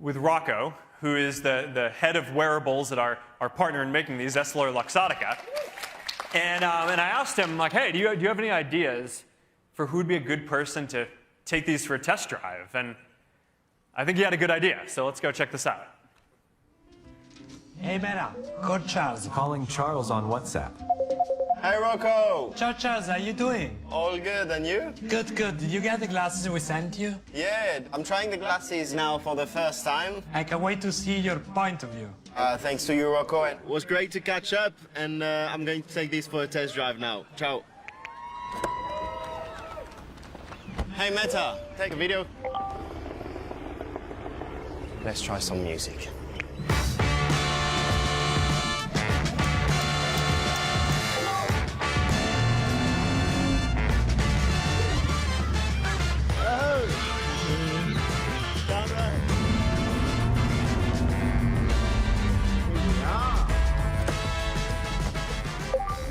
Rocco, who is the head of wearables at our partner in making these, EssilorLuxottica. And I asked him, like, hey, do you have any ideas for who would be a good person to take these for a test drive? And I think he had a good idea, so let's go check this out. Hey, Meta, call Charles. Calling Charles on WhatsApp. Hey, Rocco. Ciao, Charles, how you doing? All good, and you? Good, good. Did you get the glasses we sent you? Yeah, I'm trying the glasses now for the first time. I can't wait to see your point of view. Thanks to you, Rocco. It was great to catch up, and I'm going to take these for a test drive now. Ciao. Hey, Meta, take a video. Let's try some music.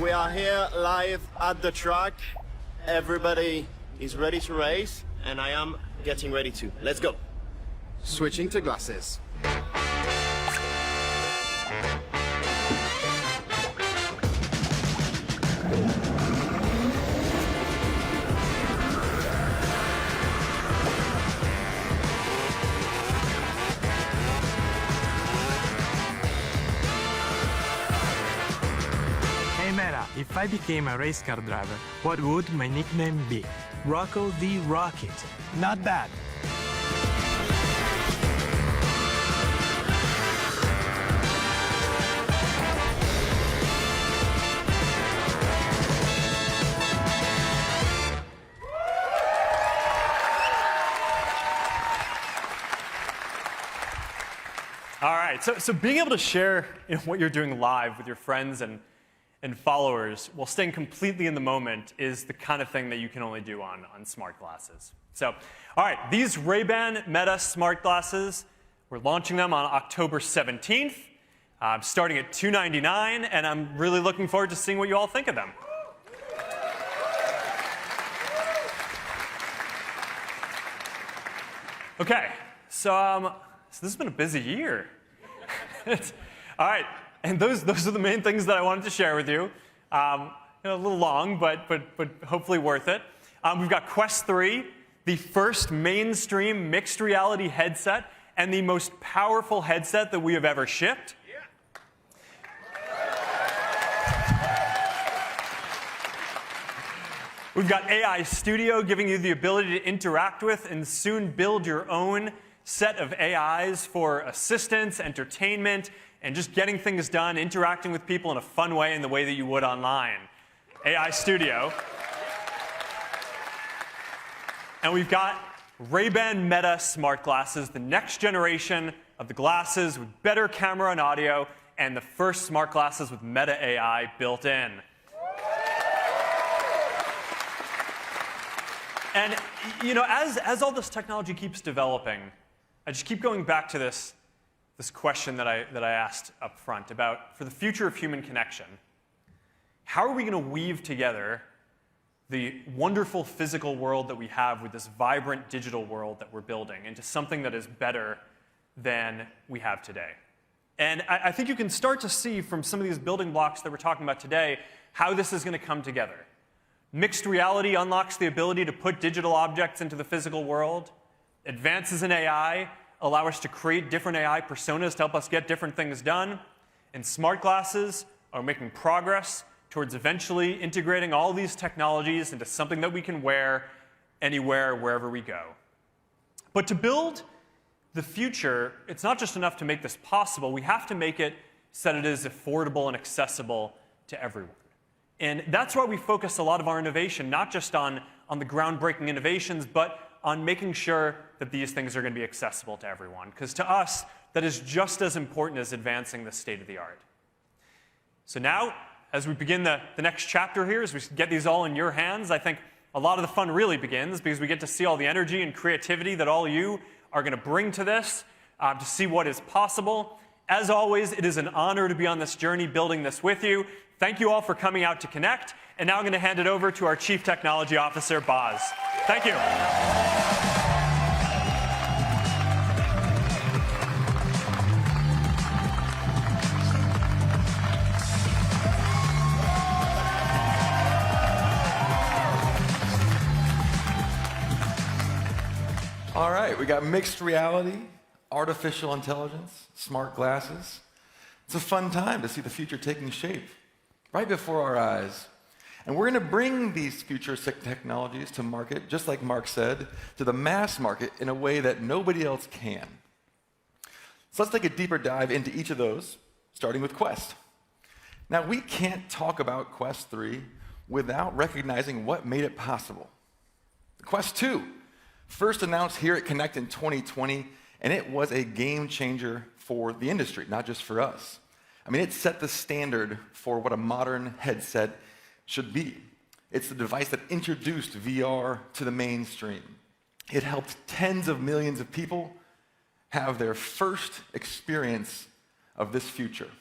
We are here live at the track. Everybody is ready to race, and I am getting ready too. Let's go. Switching to glasses. If I became a race car driver, what would my nickname be? Rocco the Rocket. Not bad. All right, so being able to share what you're doing live with your friends and followers while staying completely in the moment is the kind of thing that you can only do on smart glasses. So, all right, these Ray-Ban Meta smart glasses, we're launching them on October 17th, starting at $299, and I'm really looking forward to seeing what you all think of them. Okay, so this has been a busy year. All right. And those are the main things that I wanted to share with you. A little long, but hopefully worth it. We've got Quest 3, the first mainstream mixed reality headset and the most powerful headset that we have ever shipped. We've got AI Studio giving you the ability to interact with and soon build your own set of AIs for assistance, entertainment, and just getting things done, interacting with people in a fun way in the way that you would online. AI Studio. And we've got Ray-Ban Meta smart glasses, the next generation of the glasses with better camera and audio, and the first smart glasses with Meta AI built in. And as all this technology keeps developing, I just keep going back to this question that I asked up front about, for the future of human connection, how are we going to weave together the wonderful physical world that we have with this vibrant digital world that we're building into something that is better than we have today? And I think you can start to see from some of these building blocks that we're talking about today how this is going to come together. Mixed reality unlocks the ability to put digital objects into the physical world. Advances in AI allow us to create different AI personas to help us get different things done. And smart glasses are making progress towards eventually integrating all these technologies into something that we can wear anywhere, wherever we go. But to build the future, it's not just enough to make this possible. We have to make it so that it is affordable and accessible to everyone. And that's why we focus a lot of our innovation, not just on the groundbreaking innovations, but on making sure that these things are going to be accessible to everyone. Because to us, that is just as important as advancing the state of the art. So now, as we begin the next chapter here, as we get these all in your hands, I think a lot of the fun really begins because we get to see all the energy and creativity that all you are going to bring to this, to see what is possible. As always, it is an honor to be on this journey building this with you. Thank you all for coming out to connect. And now I'm going to hand it over to our Chief Technology Officer, Boz. Thank you. All right, we got mixed reality, artificial intelligence, smart glasses. It's a fun time to see the future taking shape right before our eyes. And we're going to bring these futuristic technologies to market, just like Mark said, to the mass market in a way that nobody else can. So let's take a deeper dive into each of those, starting with Quest. Now, we can't talk about Quest 3 without recognizing what made it possible. Quest 2, first announced here at Connect in 2020, and it was a game changer for the industry, not just for us. I mean, it set the standard for what a modern headset should be. It's the device that introduced VR to the mainstream. It helped tens of millions of people have their first experience of this future.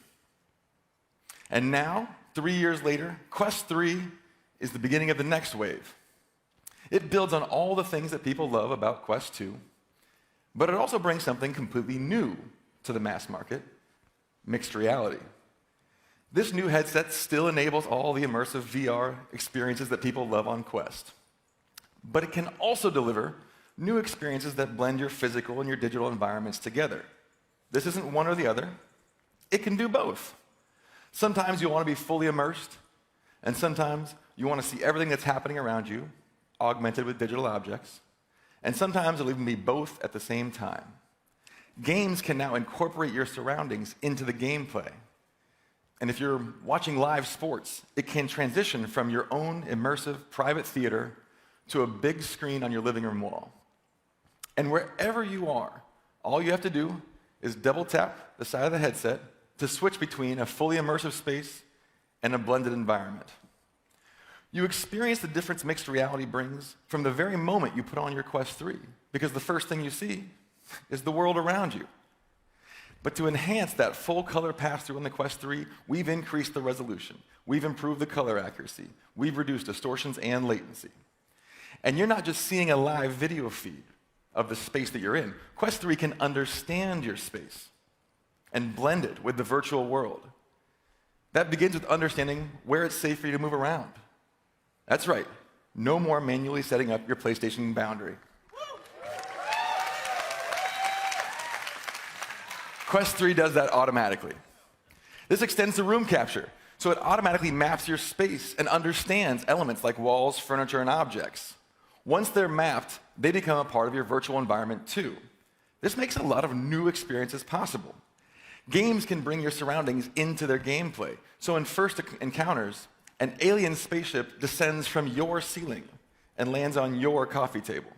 And now, 3 years later, Quest 3 is the beginning of the next wave. It builds on all the things that people love about Quest 2, but it also brings something completely new to the mass market: mixed reality. This new headset still enables all the immersive VR experiences that people love on Quest, but it can also deliver new experiences that blend your physical and your digital environments together. This isn't one or the other. It can do both. Sometimes you want to be fully immersed, and sometimes you want to see everything that's happening around you, augmented with digital objects, and sometimes it'll even be both at the same time. Games can now incorporate your surroundings into the gameplay. And if you're watching live sports, it can transition from your own immersive private theater to a big screen on your living room wall. And wherever you are, all you have to do is double tap the side of the headset to switch between a fully immersive space and a blended environment. You experience the difference mixed reality brings from the very moment you put on your Quest 3, because the first thing you see is the world around you. But to enhance that full color pass-through on the Quest 3, we've increased the resolution, we've improved the color accuracy, we've reduced distortions and latency. And you're not just seeing a live video feed of the space that you're in. Quest 3 can understand your space and blend it with the virtual world. That begins with understanding where it's safe for you to move around. That's right, no more manually setting up your PlayStation boundary. Quest 3 does that automatically. This extends to room capture, so it automatically maps your space and understands elements like walls, furniture, and objects. Once they're mapped, they become a part of your virtual environment too. This makes a lot of new experiences possible. Games can bring your surroundings into their gameplay. So in first encounters, an alien spaceship descends from your ceiling and lands on your coffee table.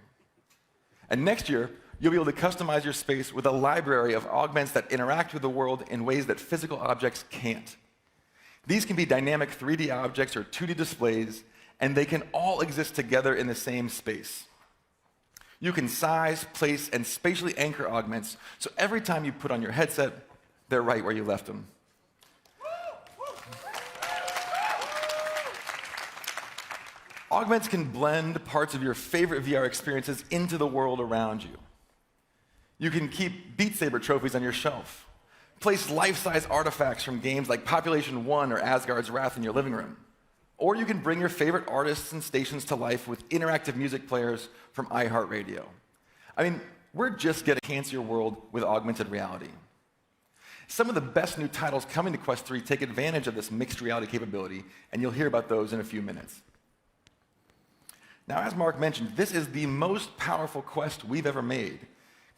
And next year, you'll be able to customize your space with a library of augments that interact with the world in ways that physical objects can't. These can be dynamic 3D objects or 2D displays, and they can all exist together in the same space. You can size, place, and spatially anchor augments, so every time you put on your headset, they're right where you left them. Augments can blend parts of your favorite VR experiences into the world around you. You can keep Beat Saber trophies on your shelf, place life-size artifacts from games like Population 1 or Asgard's Wrath in your living room. Or you can bring your favorite artists and stations to life with interactive music players from iHeartRadio. I mean, we're just getting to enhance your world with augmented reality. Some of the best new titles coming to Quest 3 take advantage of this mixed reality capability, and you'll hear about those in a few minutes. Now, as Mark mentioned, this is the most powerful Quest we've ever made,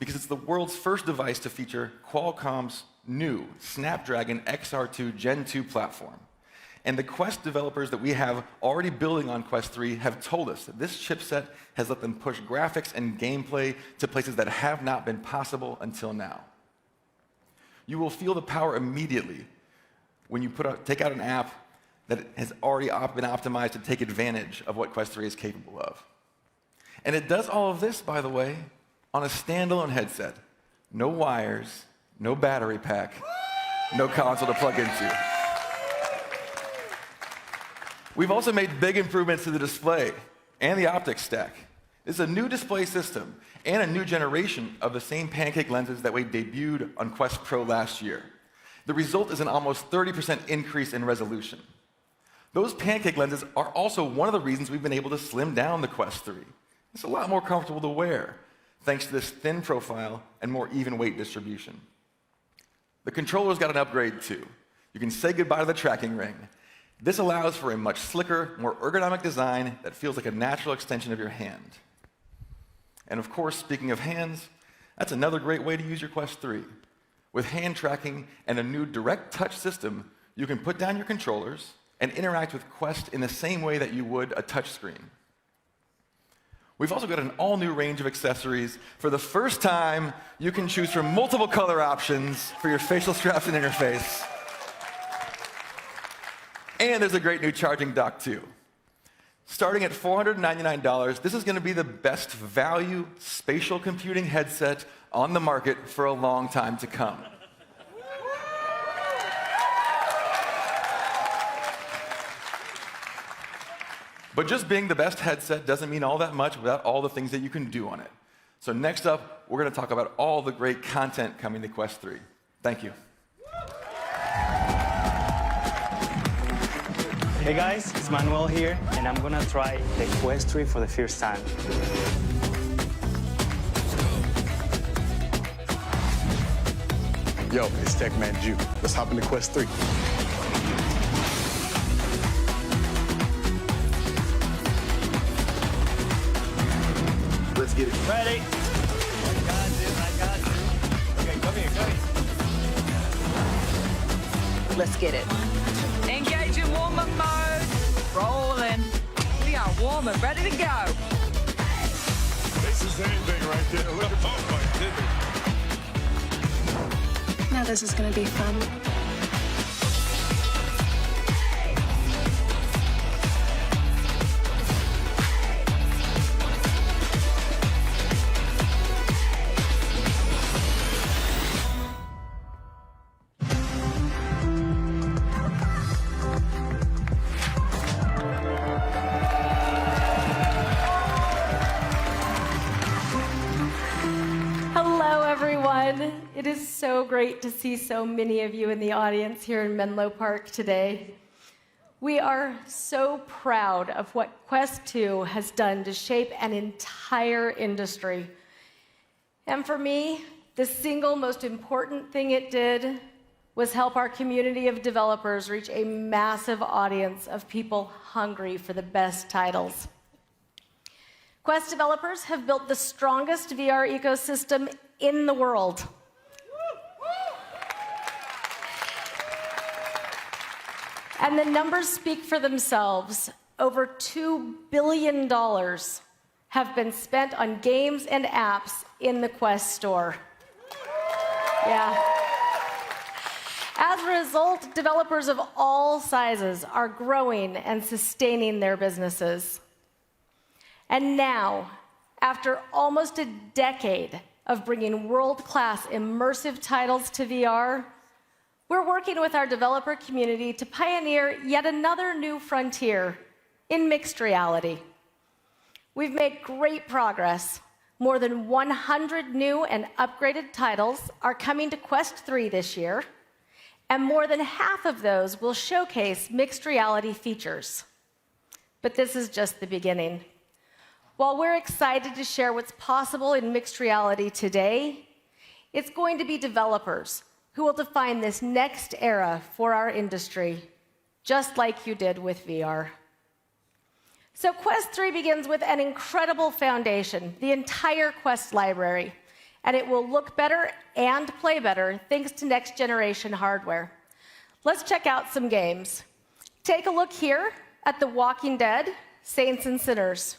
because it's the world's first device to feature Qualcomm's new Snapdragon XR2 Gen 2 platform. And the Quest developers that we have already building on Quest 3 have told us that this chipset has let them push graphics and gameplay to places that have not been possible until now. You will feel the power immediately when you take out an app that has already been optimized to take advantage of what Quest 3 is capable of. And it does all of this, by the way, on a standalone headset. No wires, no battery pack, no console to plug into. We've also made big improvements to the display and the optics stack. This is a new display system and a new generation of the same pancake lenses that we debuted on Quest Pro last year. The result is an almost 30% increase in resolution. Those pancake lenses are also one of the reasons we've been able to slim down the Quest 3. It's a lot more comfortable to wear, thanks to this thin profile and more even weight distribution. The controller's got an upgrade too. You can say goodbye to the tracking ring. This allows for a much slicker, more ergonomic design that feels like a natural extension of your hand. And of course, speaking of hands, that's another great way to use your Quest 3. With hand tracking and a new direct touch system, you can put down your controllers and interact with Quest in the same way that you would a touch screen. We've also got an all-new range of accessories. For the first time, you can choose from multiple color options for your facial straps and interface. And there's a great new charging dock, too. Starting at $499, this is going to be the best value spatial computing headset on the market for a long time to come. But just being the best headset doesn't mean all that much without all the things that you can do on it. So next up, we're going to talk about all the great content coming to Quest 3. Thank you. Hey guys, it's Manuel here, and I'm gonna try the Quest 3 for the first time. Yo, it's Techman Jew. Let's hop into Quest 3. Let's get it. Ready? I got you. Okay, come here. Let's get it. Engage in warm-up mode. Rolling. We are warm and ready to go. This is anything right there. Look at my Now this is gonna be fun. It is so great to see so many of you in the audience here in Menlo Park today. We are so proud of what Quest 2 has done to shape an entire industry. And for me, the single most important thing it did was help our community of developers reach a massive audience of people hungry for the best titles. Quest developers have built the strongest VR ecosystem in the world. And the numbers speak for themselves. Over $2 billion have been spent on games and apps in the Quest store. Yeah. As a result, developers of all sizes are growing and sustaining their businesses. And now, after almost a decade of bringing world-class immersive titles to VR, we're working with our developer community to pioneer yet another new frontier in mixed reality. We've made great progress. More than 100 new and upgraded titles are coming to Quest 3 this year, and more than half of those will showcase mixed reality features. But this is just the beginning. While we're excited to share what's possible in mixed reality today, it's going to be developers who will define this next era for our industry, just like you did with VR. So Quest 3 begins with an incredible foundation, the entire Quest library. and it will look better and play better thanks to next-generation hardware. Let's check out some games. Take a look here at The Walking Dead, Saints and Sinners.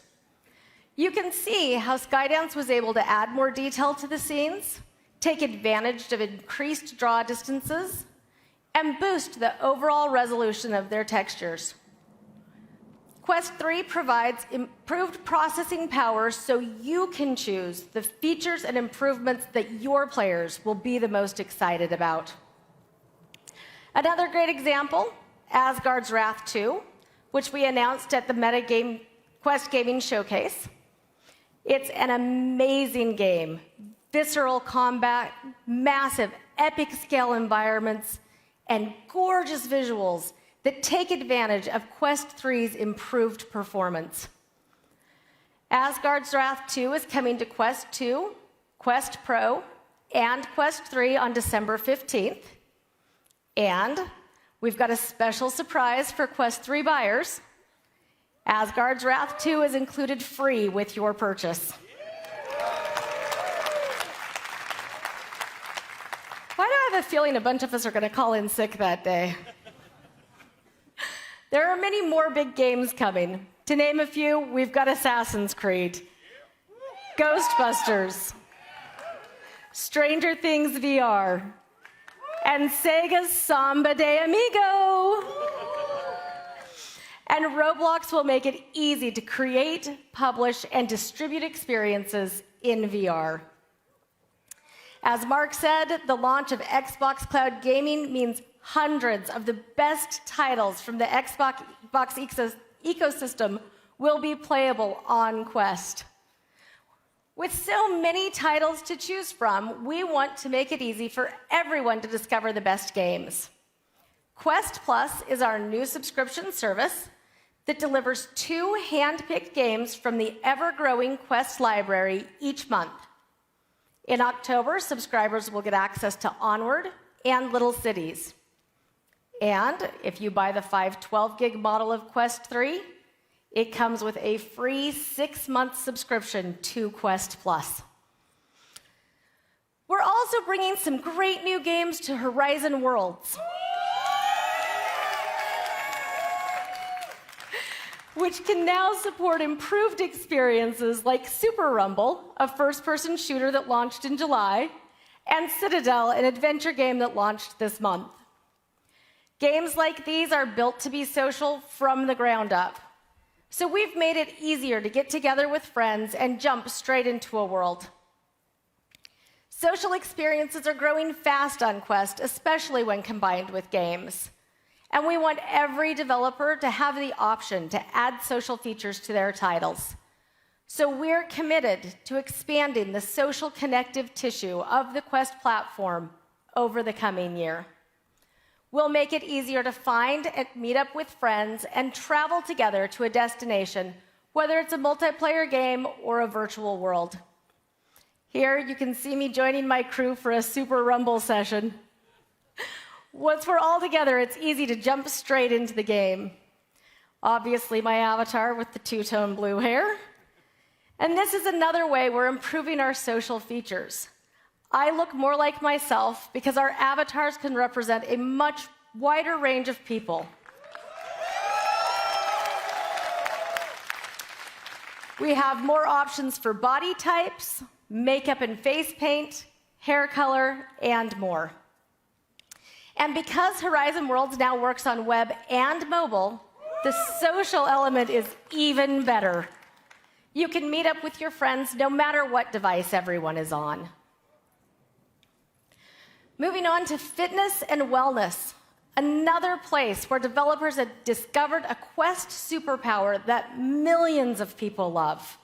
You can see how Skydance was able to add more detail to the scenes, take advantage of increased draw distances, and boost the overall resolution of their textures. Quest 3 provides improved processing power so you can choose the features and improvements that your players will be the most excited about. Another great example, Asgard's Wrath 2, which we announced at the Quest Gaming Showcase. It's an amazing game. Visceral combat, massive, epic scale environments, and gorgeous visuals that take advantage of Quest 3's improved performance. Asgard's Wrath 2 is coming to Quest 2, Quest Pro, and Quest 3 on December 15th. And we've got a special surprise for Quest 3 buyers. Asgard's Wrath 2 is included free with your purchase. Why do I have a feeling a bunch of us are going to call in sick that day? There are many more big games coming. To name a few, we've got Assassin's Creed, Ghostbusters, Stranger Things VR, and Sega's Samba de Amigo. And Roblox will make it easy to create, publish, and distribute experiences in VR. As Mark said, the launch of Xbox Cloud Gaming means hundreds of the best titles from the Xbox ecosystem will be playable on Quest. With so many titles to choose from, we want to make it easy for everyone to discover the best games. Quest Plus is our new subscription service that delivers 2 hand-picked games from the ever-growing Quest library each month. In October, subscribers will get access to Onward and Little Cities. And if you buy the 512 gig model of Quest 3, it comes with a free 6-month subscription to Quest Plus. We're also bringing some great new games to Horizon Worlds, which can now support improved experiences like Super Rumble, a first-person shooter that launched in July, and Citadel, an adventure game that launched this month. Games like these are built to be social from the ground up. So we've made it easier to get together with friends and jump straight into a world. Social experiences are growing fast on Quest, especially when combined with games. And we want every developer to have the option to add social features to their titles. So we're committed to expanding the social connective tissue of the Quest platform over the coming year. We'll make it easier to find and meet up with friends and travel together to a destination, whether it's a multiplayer game or a virtual world. Here, you can see me joining my crew for a Super Rumble session. Once we're all together, it's easy to jump straight into the game. Obviously, my avatar with the two-tone blue hair. And this is another way we're improving our social features. I look more like myself because our avatars can represent a much wider range of people. We have more options for body types, makeup and face paint, hair color, and more. And because Horizon Worlds now works on web and mobile, the social element is even better. You can meet up with your friends no matter what device everyone is on. Moving on to fitness and wellness, another place where developers have discovered a Quest superpower that millions of people love.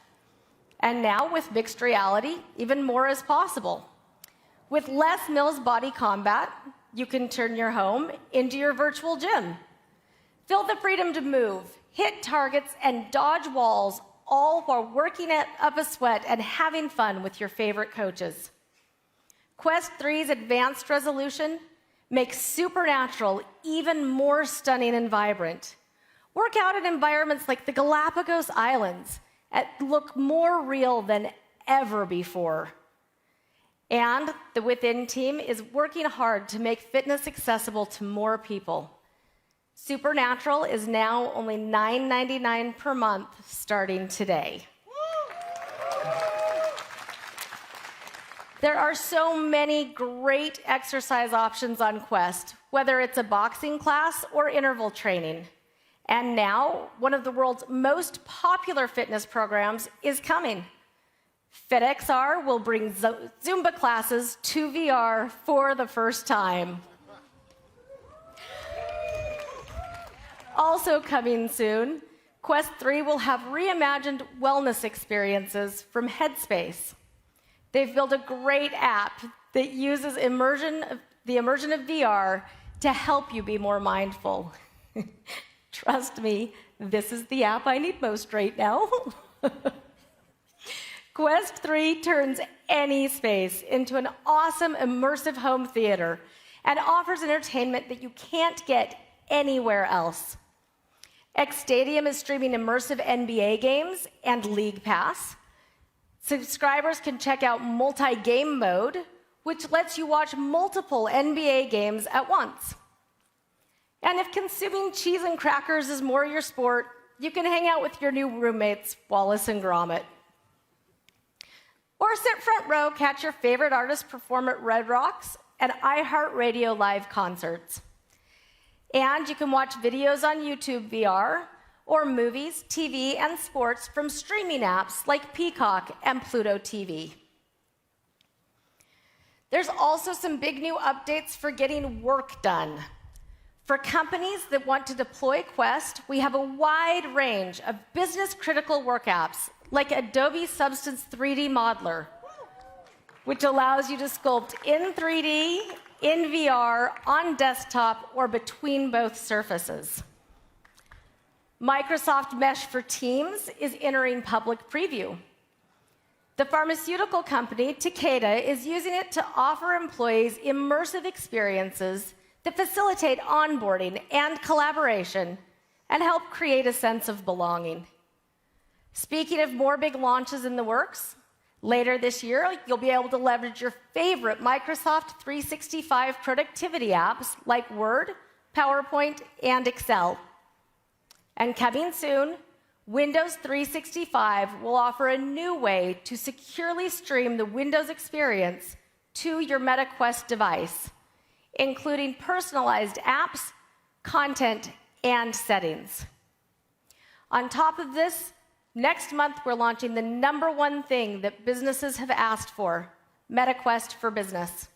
And now, with mixed reality, even more is possible. With Les Mills Body Combat, you can turn your home into your virtual gym. Feel the freedom to move, hit targets, and dodge walls, all while working up a sweat and having fun with your favorite coaches. Quest 3's advanced resolution makes Supernatural even more stunning and vibrant. Work out in environments like the Galapagos Islands that look more real than ever before. And the Within team is working hard to make fitness accessible to more people. Supernatural is now only $9.99 per month starting today. There are so many great exercise options on Quest, whether it's a boxing class or interval training. And now, one of the world's most popular fitness programs is coming. FitXR will bring Zumba classes to VR for the first time. Also coming soon, Quest 3 will have reimagined wellness experiences from Headspace. They've built a great app that uses the immersion of VR to help you be more mindful. Trust me, this is the app I need most right now. Quest 3 turns any space into an awesome immersive home theater and offers entertainment that you can't get anywhere else. X Stadium is streaming immersive NBA games and League Pass. Subscribers can check out multi-game mode, which lets you watch multiple NBA games at once. And if consuming cheese and crackers is more your sport, you can hang out with your new roommates, Wallace and Gromit. Or sit front row, catch your favorite artists perform at Red Rocks and iHeartRadio live concerts. And you can watch videos on YouTube VR, or movies, TV, and sports from streaming apps like Peacock and Pluto TV. There's also some big new updates for getting work done. For companies that want to deploy Quest, we have a wide range of business-critical work apps like Adobe Substance 3D Modeler, which allows you to sculpt in 3D, in VR, on desktop, or between both surfaces. Microsoft Mesh for Teams is entering public preview. The pharmaceutical company Takeda is using it to offer employees immersive experiences that facilitate onboarding and collaboration and help create a sense of belonging. Speaking of more big launches in the works, later this year, you'll be able to leverage your favorite Microsoft 365 productivity apps like Word, PowerPoint, and Excel. And coming soon, Windows 365 will offer a new way to securely stream the Windows experience to your Meta Quest device, including personalized apps, content, and settings. On top of this, next month we're launching the #1 thing that businesses have asked for, Meta Quest for Business.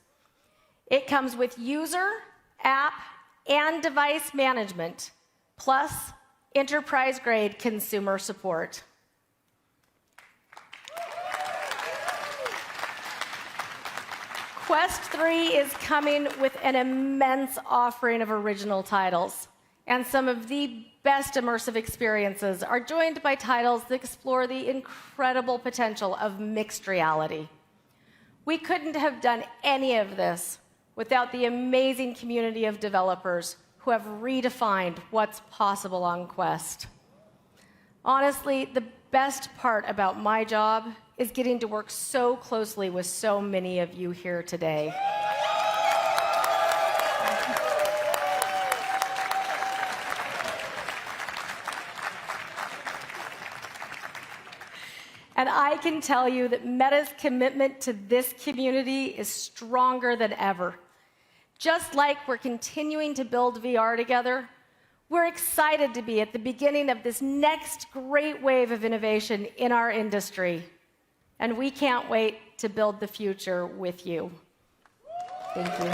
It comes with user, app, and device management, plus enterprise-grade consumer support. Quest 3 is coming with an immense offering of original titles, and some of the best immersive experiences are joined by titles that explore the incredible potential of mixed reality. We couldn't have done any of this without the amazing community of developers who have redefined what's possible on Quest. Honestly, the best part about my job is getting to work so closely with so many of you here today. And I can tell you that Meta's commitment to this community is stronger than ever. Just like we're continuing to build VR together, we're excited to be at the beginning of this next great wave of innovation in our industry. And we can't wait to build the future with you. Thank you.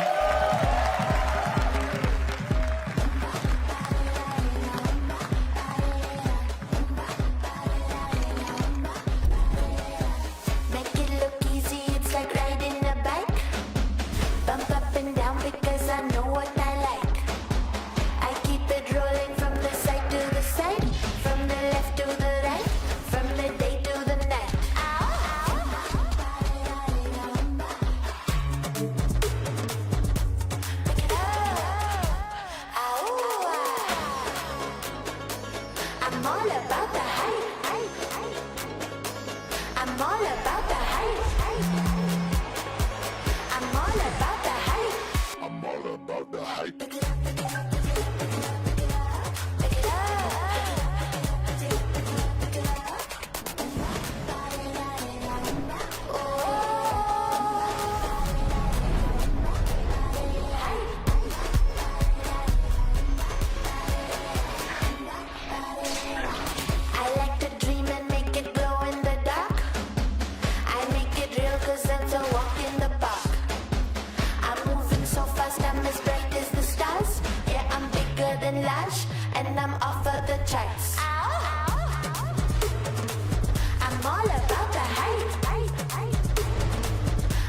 all about the hype.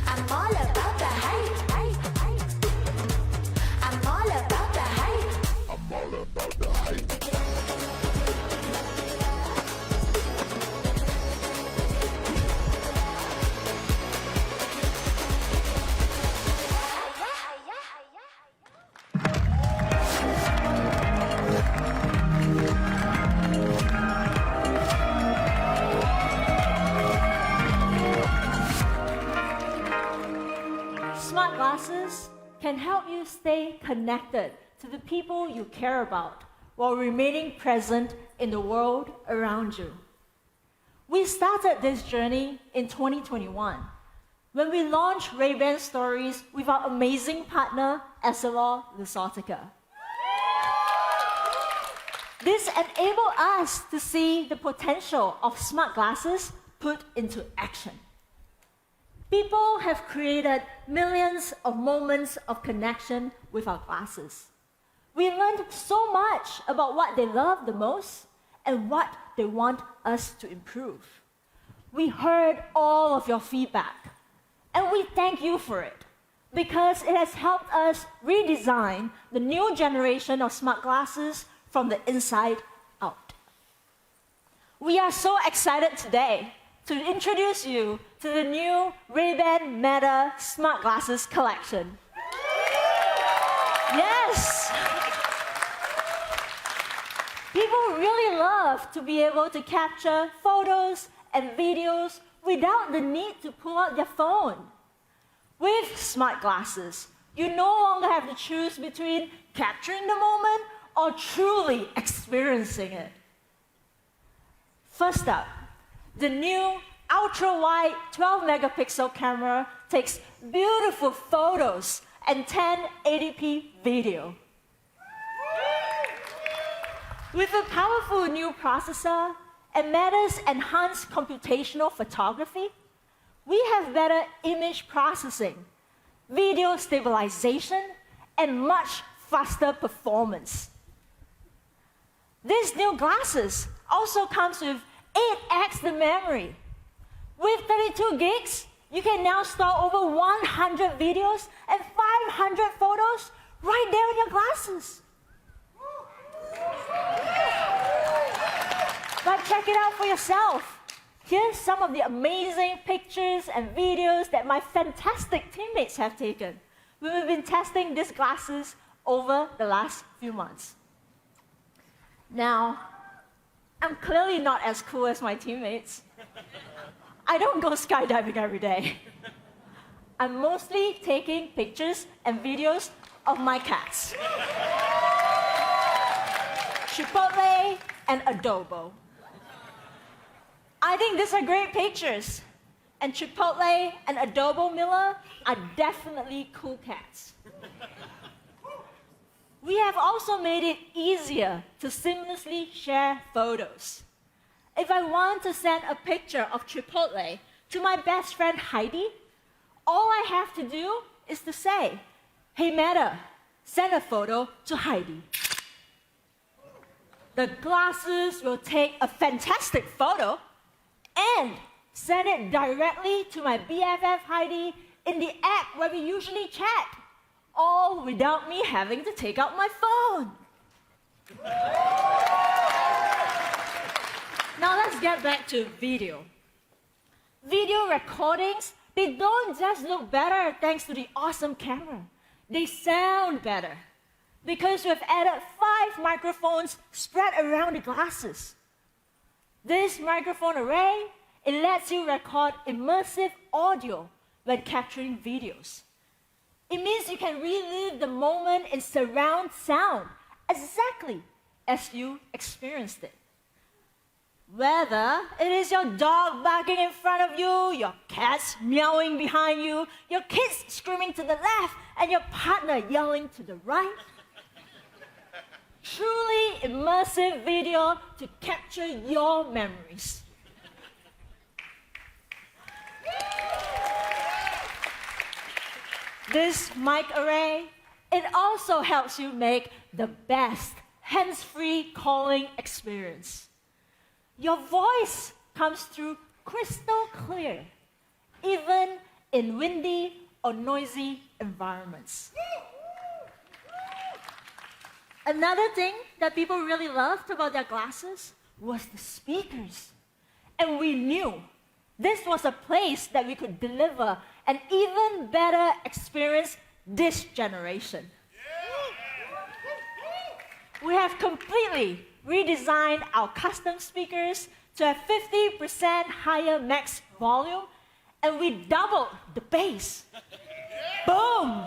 I'm all about the hype. I'm all about the hype. I'm all about the hype. Smart glasses can help you stay connected to the people you care about while remaining present in the world around you. We started this journey in 2021 when we launched Ray-Ban Stories with our amazing partner, EssilorLuxottica. This enabled us to see the potential of smart glasses put into action. People have created millions of moments of connection with our glasses. We learned so much about what they love the most and what they want us to improve. We heard all of your feedback, and we thank you for it because it has helped us redesign the new generation of smart glasses from the inside out. We are so excited today to introduce you to the new Ray-Ban Meta Smart Glasses collection. Yes! People really love to be able to capture photos and videos without the need to pull out their phone. With smart glasses, you no longer have to choose between capturing the moment or truly experiencing it. First up, the new ultra-wide 12-megapixel camera takes beautiful photos and 1080p video. With a powerful new processor and Meta's enhanced computational photography, we have better image processing, video stabilization, and much faster performance. These new glasses also comes with 8x the memory. With 32 gigs, you can now store over 100 videos and 500 photos right there in your glasses. But check it out for yourself. Here's some of the amazing pictures and videos that my fantastic teammates have taken. We've been testing these glasses over the last few months. Now, I'm clearly not as cool as my teammates. I don't go skydiving every day. I'm mostly taking pictures and videos of my cats. Chipotle and Adobo. I think these are great pictures. And Chipotle and Adobo Miller are definitely cool cats. We have also made it easier to seamlessly share photos. If I want to send a picture of Chipotle to my best friend Heidi, all I have to do is to say, "Hey Meta, send a photo to Heidi." The glasses will take a fantastic photo and send it directly to my BFF Heidi in the app where we usually chat, all without me having to take out my phone. Now let's get back to video. Video recordings, they don't just look better thanks to the awesome camera. They sound better because we've added 5 microphones spread around the glasses. This microphone array, it lets you record immersive audio when capturing videos. It means you can relive the moment in surround sound exactly as you experienced it. Whether it is your dog barking in front of you, your cats meowing behind you, your kids screaming to the left, and your partner yelling to the right. Truly immersive video to capture your memories. This mic array, it also helps you make the best hands-free calling experience. Your voice comes through crystal clear, even in windy or noisy environments. Another thing that people really loved about their glasses was the speakers. And we knew this was a place that we could deliver an even better experience this generation. We have completely redesigned our custom speakers to have 50% higher max volume, and we doubled the bass. Boom!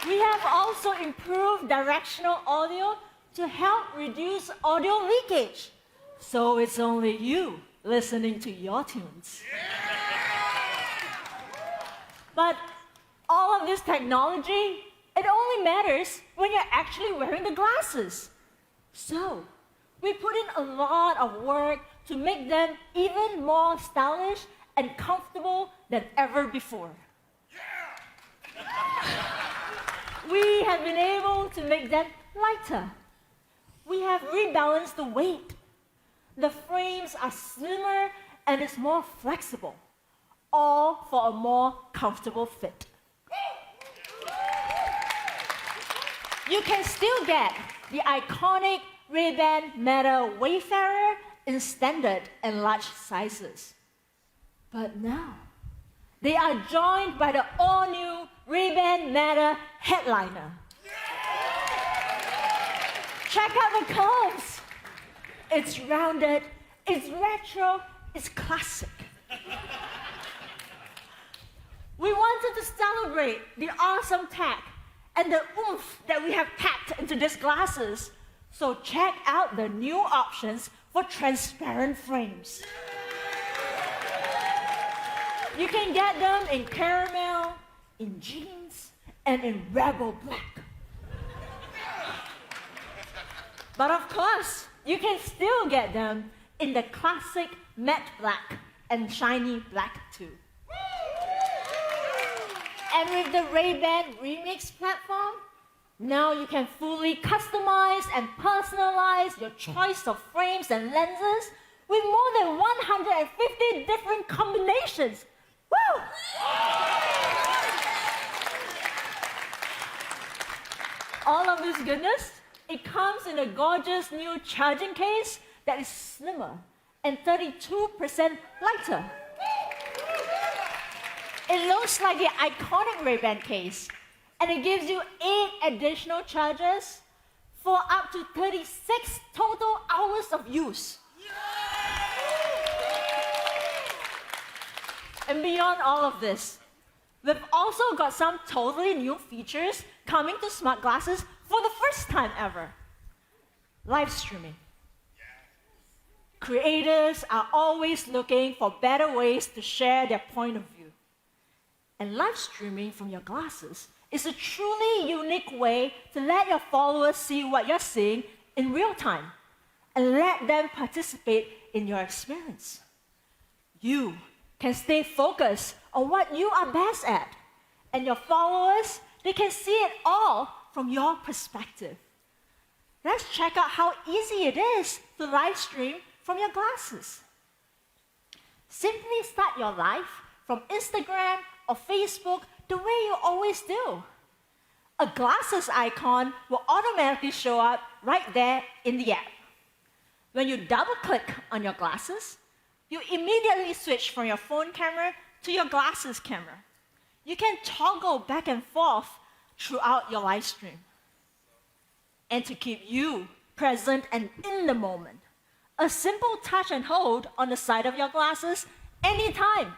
We have also improved directional audio to help reduce audio leakage, so it's only you listening to your tunes. But all of this technology, it only matters when you're actually wearing the glasses. So, we put in a lot of work to make them even more stylish and comfortable than ever before. We have been able to make them lighter. We have rebalanced the weight. The frames are slimmer and it's more flexible, all for a more comfortable fit. You can still get the iconic Ray-Ban Meta Wayfarer in standard and large sizes. But now, they are joined by the all-new Ray-Ban Meta Headliner. Check out the curves. It's rounded, it's retro, it's classic. We wanted to celebrate the awesome tech and the oomph that we have packed into these glasses. So check out the new options for transparent frames. You can get them in caramel, in jeans, and in rebel black. But of course, you can still get them in the classic matte black and shiny black too. And with the Ray-Ban Remix platform, now you can fully customize and personalize your choice of frames and lenses with more than 150 different combinations. Woo! All of this goodness, it comes in a gorgeous new charging case that is slimmer and 32% lighter. It looks like the iconic Ray-Ban case, and it gives you 8 additional charges for up to 36 total hours of use. And beyond all of this, we've also got some totally new features coming to smart glasses for the first time ever. Live streaming. Creators are always looking for better ways to share their point of view. And live streaming from your glasses is a truly unique way to let your followers see what you're seeing in real time and let them participate in your experience. You can stay focused on what you are best at, and your followers, they can see it all from your perspective. Let's check out how easy it is to live stream from your glasses. Simply start your live from Instagram or Facebook the way you always do. A glasses icon will automatically show up right there in the app. When you double-click on your glasses, you immediately switch from your phone camera to your glasses camera. You can toggle back and forth throughout your live stream. And to keep you present and in the moment, a simple touch and hold on the side of your glasses anytime.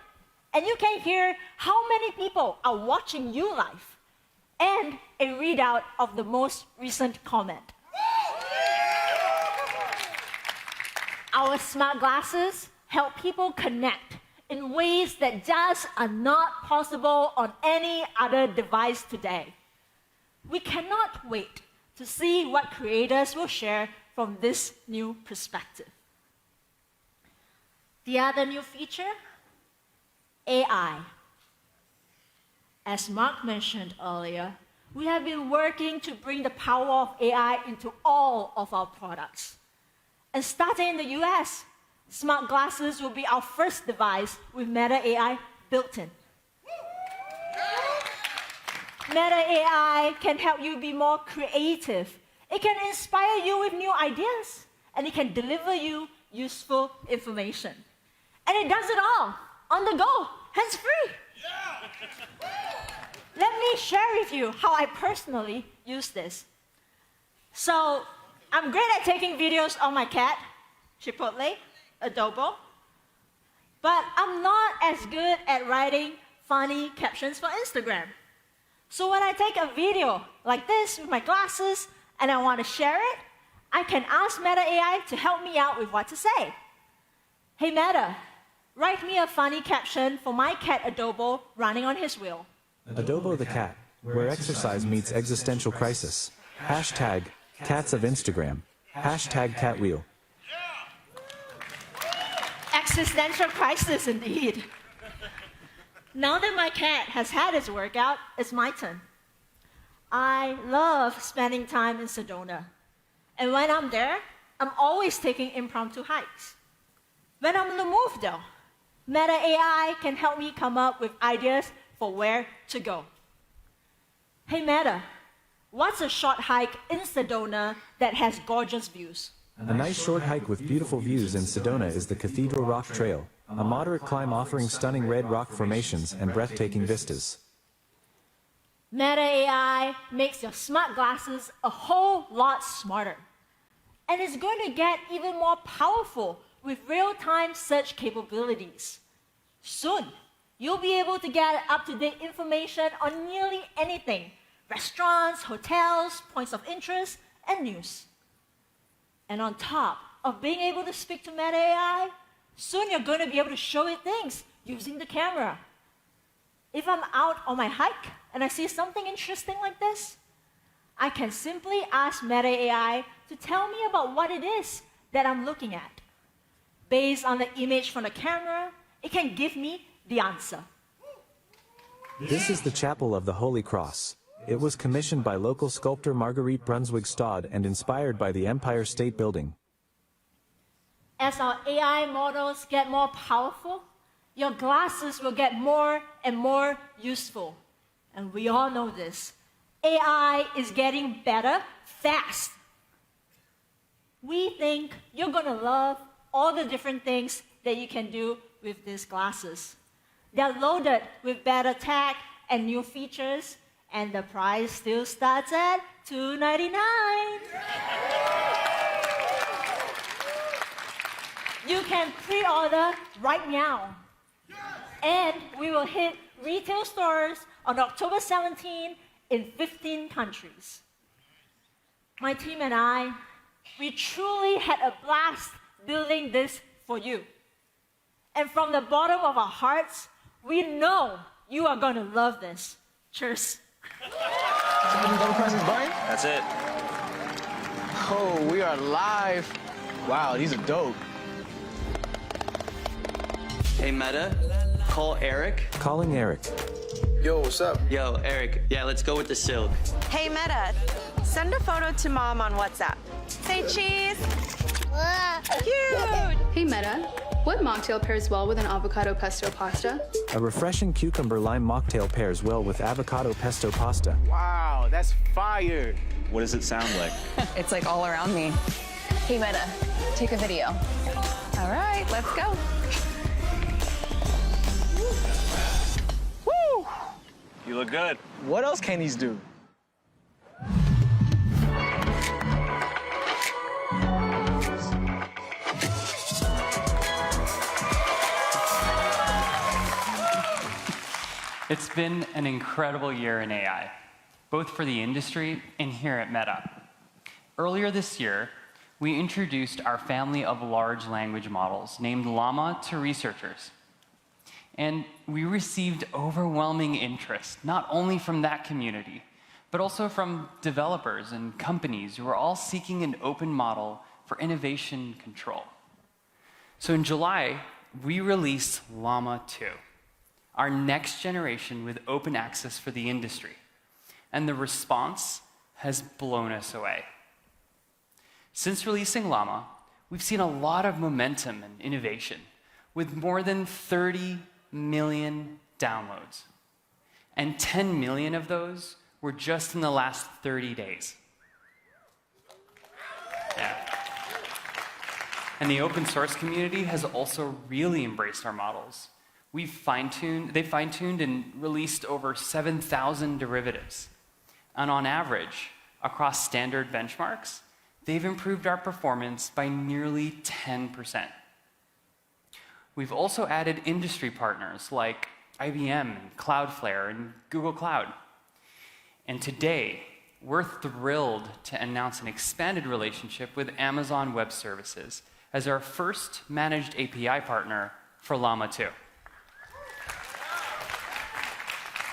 And you can hear how many people are watching you live, and a readout of the most recent comment. Our smart glasses help people connect in ways that just are not possible on any other device today. We cannot wait to see what creators will share from this new perspective. The other new feature, AI. As Mark mentioned earlier, we have been working to bring the power of AI into all of our products. And starting in the US, smart glasses will be our first device with Meta AI built in. Meta AI can help you be more creative. It can inspire you with new ideas, and it can deliver you useful information. And it does it all on the go, hands-free. Let me share with you how I personally use this. So, I'm great at taking videos of my cat, Chipotle, Adobo, but I'm not as good at writing funny captions for Instagram. So when I take a video like this with my glasses and I want to share it, I can ask Meta AI to help me out with what to say. Hey Meta, write me a funny caption for my cat Adobo running on his wheel. Adobo the cat, where exercise meets existential crisis. Hashtag cats of Instagram. Hashtag cat wheel. Existential crisis indeed. Now that my cat has had his workout, it's my turn. I love spending time in Sedona. And when I'm there, I'm always taking impromptu hikes. When I'm on the move though, Meta AI can help me come up with ideas for where to go. Hey Meta, what's a short hike in Sedona that has gorgeous views? A nice short hike with beautiful views in Sedona is the Cathedral Rock Trail, a moderate climb offering stunning red rock formations and breathtaking vistas. Meta AI makes your smart glasses a whole lot smarter. And it's going to get even more powerful with real-time search capabilities. Soon, you'll be able to get up-to-date information on nearly anything: restaurants, hotels, points of interest, and news. And on top of being able to speak to Meta AI, soon you're going to be able to show it things using the camera. If I'm out on my hike and I see something interesting like this, I can simply ask Meta AI to tell me about what it is that I'm looking at. Based on the image from the camera, it can give me the answer. This is the Chapel of the Holy Cross. It was commissioned by local sculptor Marguerite Brunswick Stod and inspired by the Empire State Building. As our AI models get more powerful, your glasses will get more and more useful. And we all know this. AI is getting better fast. We think you're going to love all the different things that you can do with these glasses. They're loaded with better tech and new features, and the price still starts at $299. You can pre-order right now. And we will hit retail stores on October 17 in 15 countries. My team and I, we truly had a blast building this for you. And from the bottom of our hearts, we know you are going to love this. Cheers. Somebody double press this button? That's it. Oh, we are live. Wow, these are dope. Hey Meta, call Eric. Calling Eric. Yo, what's up? Yo, Eric, yeah, let's go with the silk. Hey Meta, send a photo to Mom on WhatsApp. Say cheese. Cute. Hey Meta, what mocktail pairs well with an avocado pesto pasta? A refreshing cucumber lime mocktail pairs well with avocado pesto pasta. Wow, that's fire. What does it sound like? It's like all around me. Hey Meta, take a video. All right, let's go. Woo! You look good. What else can these do? It's been an incredible year in AI, both for the industry and here at Meta. Earlier this year, we introduced our family of large language models named Llama to researchers. And we received overwhelming interest, not only from that community, but also from developers and companies who are all seeking an open model for innovation control. So in July, we released Llama 2. Our next generation with open access for the industry. And the response has blown us away. Since releasing Llama, we've seen a lot of momentum and innovation, with more than 30 million downloads. And 10 million of those were just in the last 30 days. Yeah. And the open source community has also really embraced our models. They've fine-tuned and released over 7,000 derivatives. And on average, across standard benchmarks, they've improved our performance by nearly 10%. We've also added industry partners like IBM, and Cloudflare, and Google Cloud. And today, we're thrilled to announce an expanded relationship with Amazon Web Services as our first managed API partner for Llama 2.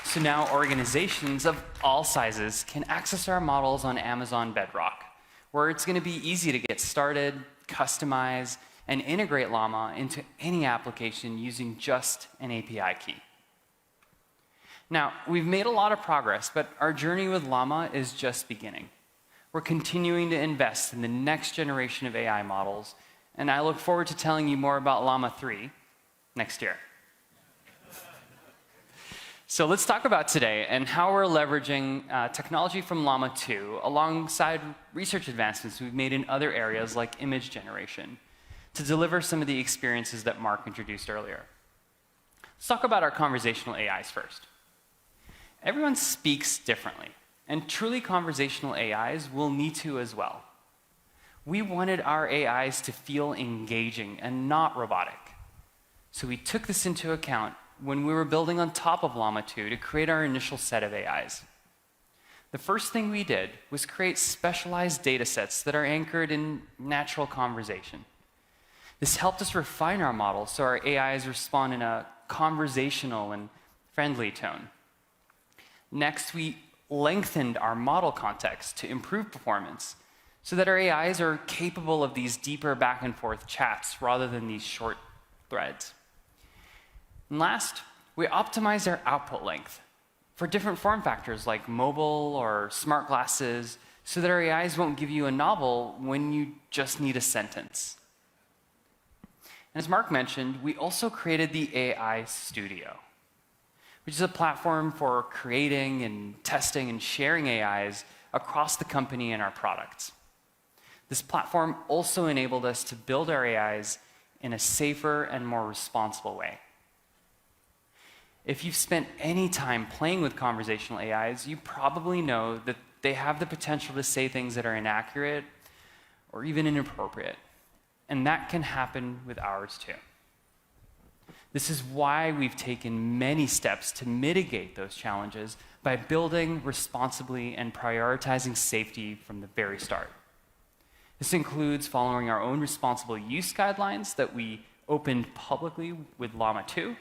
So now organizations of all sizes can access our models on Amazon Bedrock, where it's going to be easy to get started, customize, and integrate Llama into any application using just an API key. Now, we've made a lot of progress, but our journey with Llama is just beginning. We're continuing to invest in the next generation of AI models, and I look forward to telling you more about Llama 3 next year. So let's talk about today and how we're leveraging technology from Llama 2 alongside research advancements we've made in other areas like image generation to deliver some of the experiences that Mark introduced earlier. Let's talk about our conversational AIs first. Everyone speaks differently, and truly conversational AIs will need to as well. We wanted our AIs to feel engaging and not robotic. So we took this into account when we were building on top of Llama 2 to create our initial set of AIs. The first thing we did was create specialized data sets that are anchored in natural conversation. This helped us refine our models so our AIs respond in a conversational and friendly tone. Next, we lengthened our model context to improve performance so that our AIs are capable of these deeper back and forth chats rather than these short threads. And last, we optimized our output length for different form factors like mobile or smart glasses so that our AIs won't give you a novel when you just need a sentence. And as Mark mentioned, we also created the AI Studio, which is a platform for creating and testing and sharing AIs across the company and our products. This platform also enabled us to build our AIs in a safer and more responsible way. If you've spent any time playing with conversational AIs, you probably know that they have the potential to say things that are inaccurate or even inappropriate. And that can happen with ours too. This is why we've taken many steps to mitigate those challenges by building responsibly and prioritizing safety from the very start. This includes following our own responsible use guidelines that we opened publicly with Llama 2.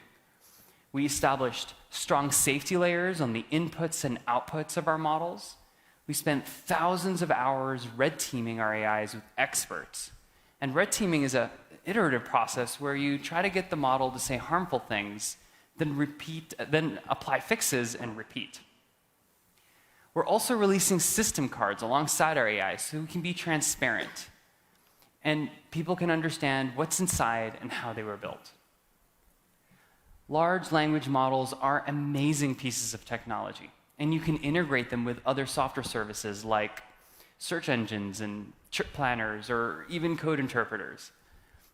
We established strong safety layers on the inputs and outputs of our models. We spent thousands of hours red teaming our AIs with experts. And red teaming is an iterative process where you try to get the model to say harmful things, then apply fixes and repeat. We're also releasing system cards alongside our AI so we can be transparent and people can understand what's inside and how they were built. Large language models are amazing pieces of technology, and you can integrate them with other software services like search engines and trip planners or even code interpreters.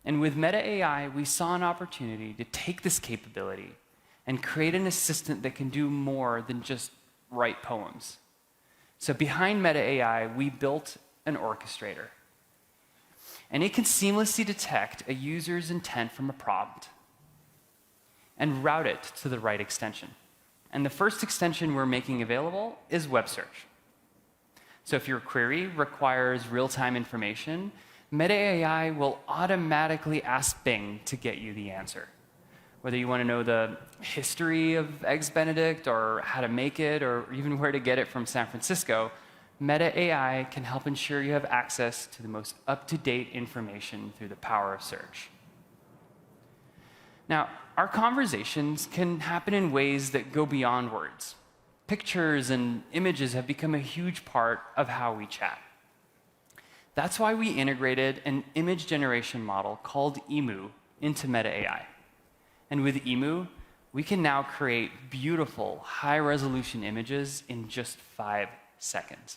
And with Meta AI, we saw an opportunity to take this capability and create an assistant that can do more than just write poems. So behind Meta AI, we built an orchestrator. And it can seamlessly detect a user's intent from a prompt and route it to the right extension. And the first extension we're making available is web search. So if your query requires real-time information, Meta AI will automatically ask Bing to get you the answer. Whether you want to know the history of Eggs Benedict or how to make it or even where to get it from San Francisco, Meta AI can help ensure you have access to the most up-to-date information through the power of search. Now, our conversations can happen in ways that go beyond words. Pictures and images have become a huge part of how we chat. That's why we integrated an image generation model called EMU into Meta AI. And with EMU, we can now create beautiful, high-resolution images in just 5 seconds.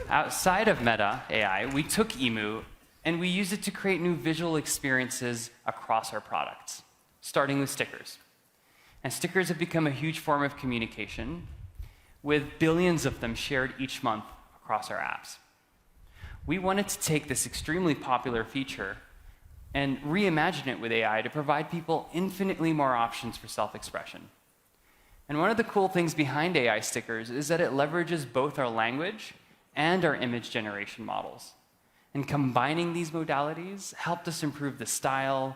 Outside of Meta AI, we took EMU and we used it to create new visual experiences across our products, starting with stickers. And stickers have become a huge form of communication, with billions of them shared each month across our apps. We wanted to take this extremely popular feature and reimagine it with AI to provide people infinitely more options for self-expression. And one of the cool things behind AI stickers is that it leverages both our language and our image generation models. And combining these modalities helped us improve the style,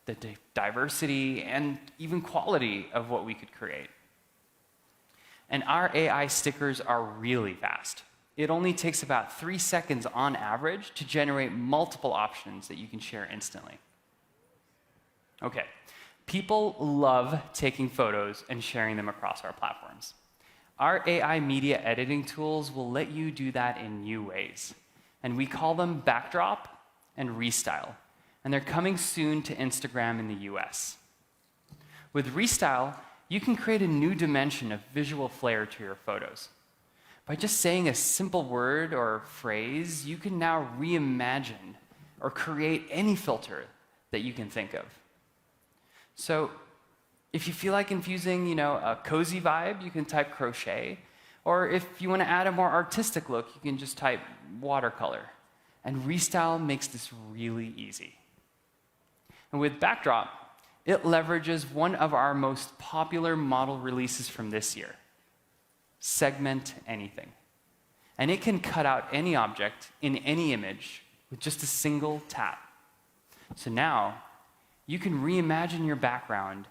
the diversity, and even quality of what we could create. And our AI stickers are really fast. It only takes about 3 seconds on average to generate multiple options that you can share instantly. Okay, people love taking photos and sharing them across our platforms. Our AI media editing tools will let you do that in new ways. And we call them Backdrop and Restyle. And they're coming soon to Instagram in the US. With Restyle, you can create a new dimension of visual flair to your photos. By just saying a simple word or phrase, you can now reimagine or create any filter that you can think of. So if you feel like infusing, a cozy vibe, you can type crochet. Or if you want to add a more artistic look, you can just type watercolor. And Restyle makes this really easy. And with Backdrop, it leverages one of our most popular model releases from this year, Segment Anything. And it can cut out any object in any image with just a single tap. So now, you can reimagine your background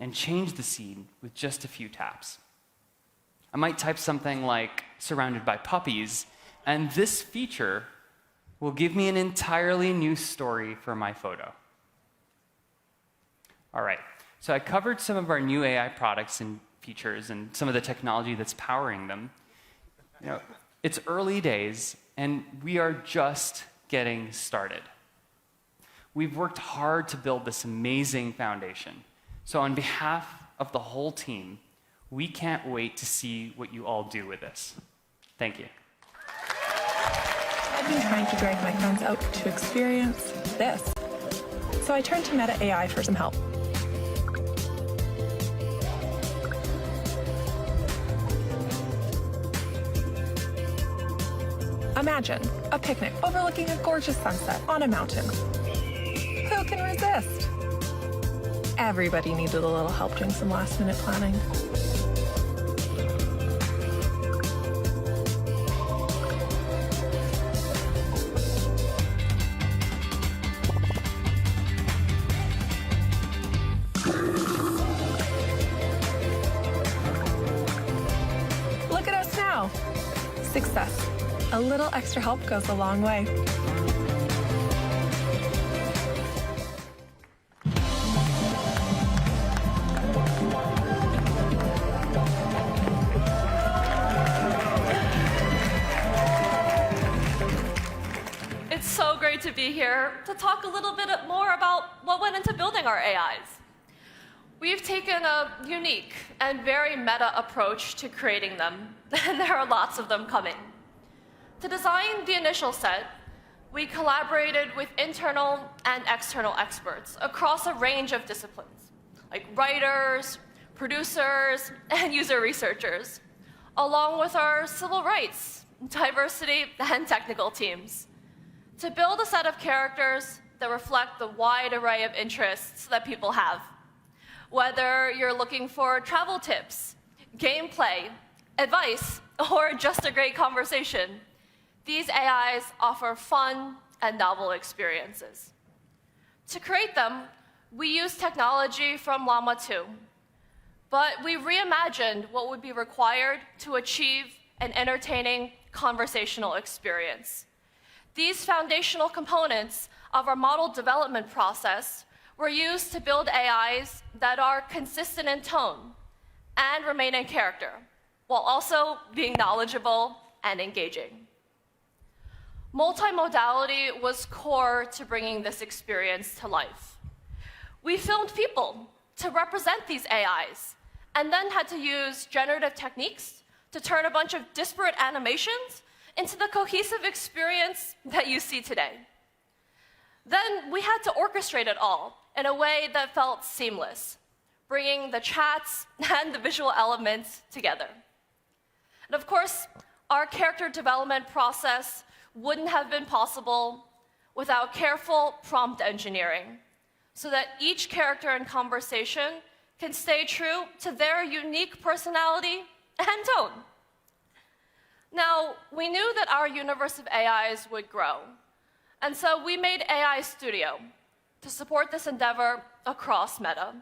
and change the scene with just a few taps. I might type something like surrounded by puppies, and this feature will give me an entirely new story for my photo. All right, so I covered some of our new AI products and features and some of the technology that's powering them. It's early days, and we are just getting started. We've worked hard to build this amazing foundation. So on behalf of the whole team, we can't wait to see what you all do with this. Thank you. I've been trying to drag my friends out to experience this. So I turned to Meta AI for some help. Imagine a picnic overlooking a gorgeous sunset on a mountain. Who can resist? Everybody needed a little help doing some last-minute planning. Look at us now. Success. A little extra help goes a long way. It's so great to be here to talk a little bit more about what went into building our AIs. We've taken a unique and very meta approach to creating them, and there are lots of them coming. To design the initial set, we collaborated with internal and external experts across a range of disciplines, like writers, producers, and user researchers, along with our civil rights, diversity, and technical teams, to build a set of characters that reflect the wide array of interests that people have. Whether you're looking for travel tips, gameplay, advice, or just a great conversation, these AIs offer fun and novel experiences. To create them, we used technology from Llama 2, but we reimagined what would be required to achieve an entertaining conversational experience. These foundational components of our model development process were used to build AIs that are consistent in tone and remain in character, while also being knowledgeable and engaging. Multimodality was core to bringing this experience to life. We filmed people to represent these AIs, and then had to use generative techniques to turn a bunch of disparate animations into the cohesive experience that you see today. Then we had to orchestrate it all in a way that felt seamless, bringing the chats and the visual elements together. And of course, our character development process wouldn't have been possible without careful prompt engineering, so that each character and conversation can stay true to their unique personality and tone. Now, we knew that our universe of AIs would grow, and so we made AI Studio to support this endeavor across Meta.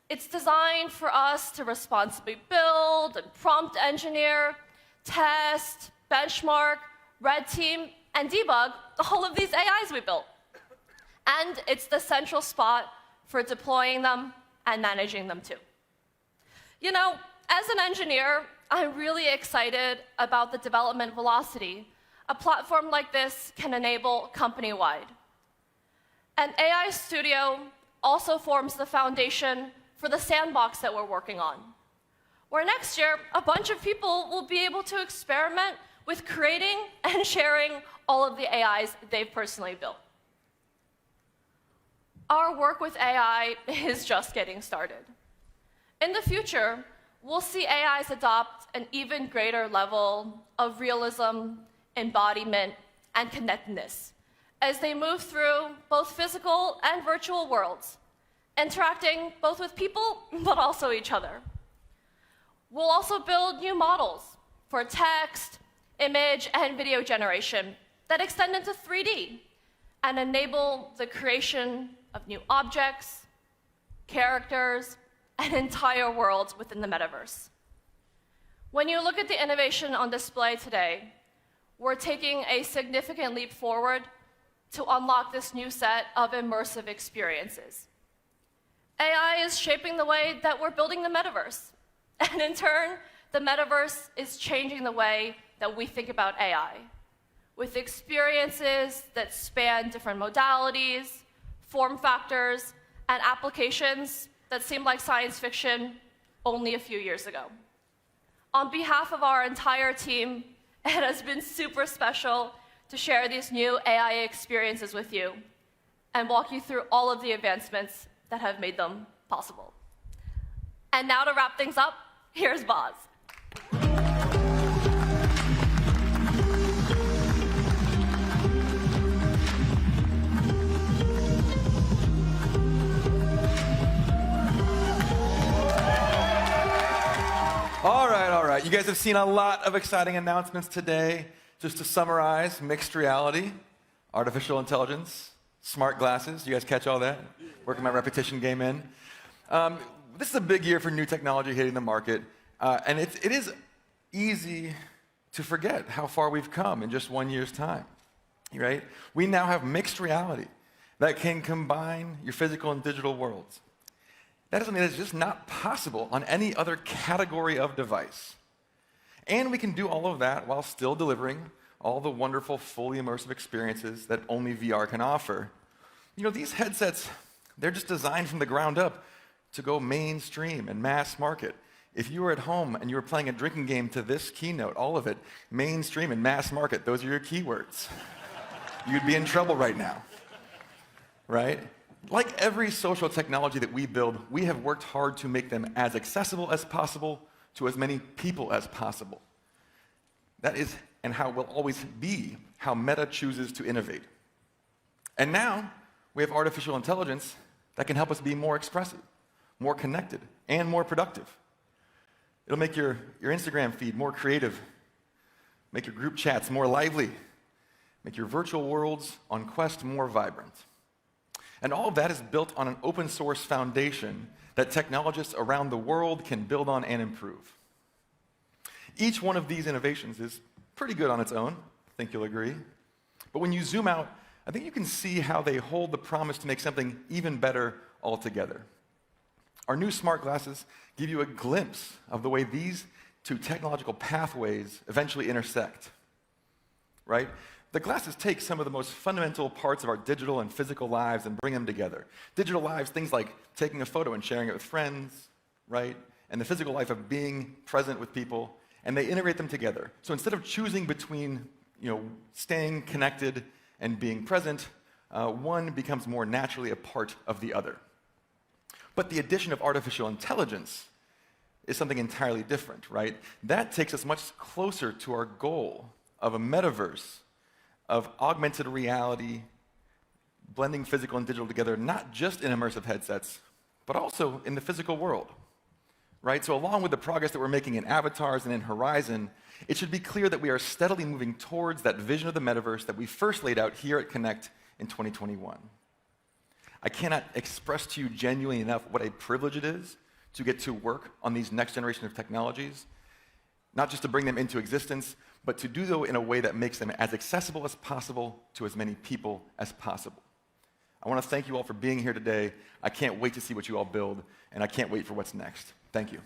It's designed for us to responsibly build and prompt engineer, test, benchmark, red team, and debug all of these AIs we built. And it's the central spot for deploying them and managing them too. You know, as an engineer, I'm really excited about the development velocity a platform like this can enable company-wide. And AI Studio also forms the foundation for the sandbox that we're working on, where next year, a bunch of people will be able to experiment with creating and sharing all of the AIs they've personally built. Our work with AI is just getting started. In the future, we'll see AIs adopt an even greater level of realism, embodiment, and connectedness as they move through both physical and virtual worlds, interacting both with people but also each other. We'll also build new models for text, image, and video generation that extend into 3D and enable the creation of new objects, characters, and entire worlds within the metaverse. When you look at the innovation on display today, we're taking a significant leap forward to unlock this new set of immersive experiences. AI is shaping the way that we're building the metaverse, and in turn, the metaverse is changing the way that we think about AI, with experiences that span different modalities, form factors, and applications that seemed like science fiction only a few years ago. On behalf of our entire team, it has been super special to share these new AI experiences with you and walk you through all of the advancements that have made them possible. And now to wrap things up, here's Boz. All right. You guys have seen a lot of exciting announcements today. Just to summarize, mixed reality, artificial intelligence, smart glasses. You guys catch all that? Working my repetition game in. This is a big year for new technology hitting the market. And it is easy to forget how far we've come in just 1 year's time, right? We now have mixed reality that can combine your physical and digital worlds. That is something that's just not possible on any other category of device. And we can do all of that while still delivering all the wonderful, fully immersive experiences that only VR can offer. You know, these headsets, they're just designed from the ground up to go mainstream and mass market. If you were at home and you were playing a drinking game to this Keynote, all of it, mainstream and mass market, those are your keywords. You'd be in trouble right now, right? Like every social technology that we build, we have worked hard to make them as accessible as possible to as many people as possible. That is, and how will always be, how Meta chooses to innovate. And now, we have artificial intelligence that can help us be more expressive, more connected, and more productive. It'll make your Instagram feed more creative, make your group chats more lively, make your virtual worlds on Quest more vibrant. And all of that is built on an open source foundation that technologists around the world can build on and improve. Each one of these innovations is pretty good on its own, I think you'll agree. But when you zoom out, I think you can see how they hold the promise to make something even better altogether. Our new smart glasses give you a glimpse of the way these two technological pathways eventually intersect, right? The glasses take some of the most fundamental parts of our digital and physical lives and bring them together. Digital lives, things like taking a photo and sharing it with friends, right? And the physical life of being present with people, and they integrate them together. So instead of choosing between, staying connected and being present, one becomes more naturally a part of the other. But the addition of artificial intelligence is something entirely different, right? That takes us much closer to our goal of a metaverse, of augmented reality, blending physical and digital together, not just in immersive headsets, but also in the physical world, right? So along with the progress that we're making in avatars and in Horizon, it should be clear that we are steadily moving towards that vision of the metaverse that we first laid out here at Connect in 2021. I cannot express to you genuinely enough what a privilege it is to get to work on these next generation of technologies, not just to bring them into existence, but to do so in a way that makes them as accessible as possible to as many people as possible. I want to thank you all for being here today. I can't wait to see what you all build, and I can't wait for what's next. Thank you.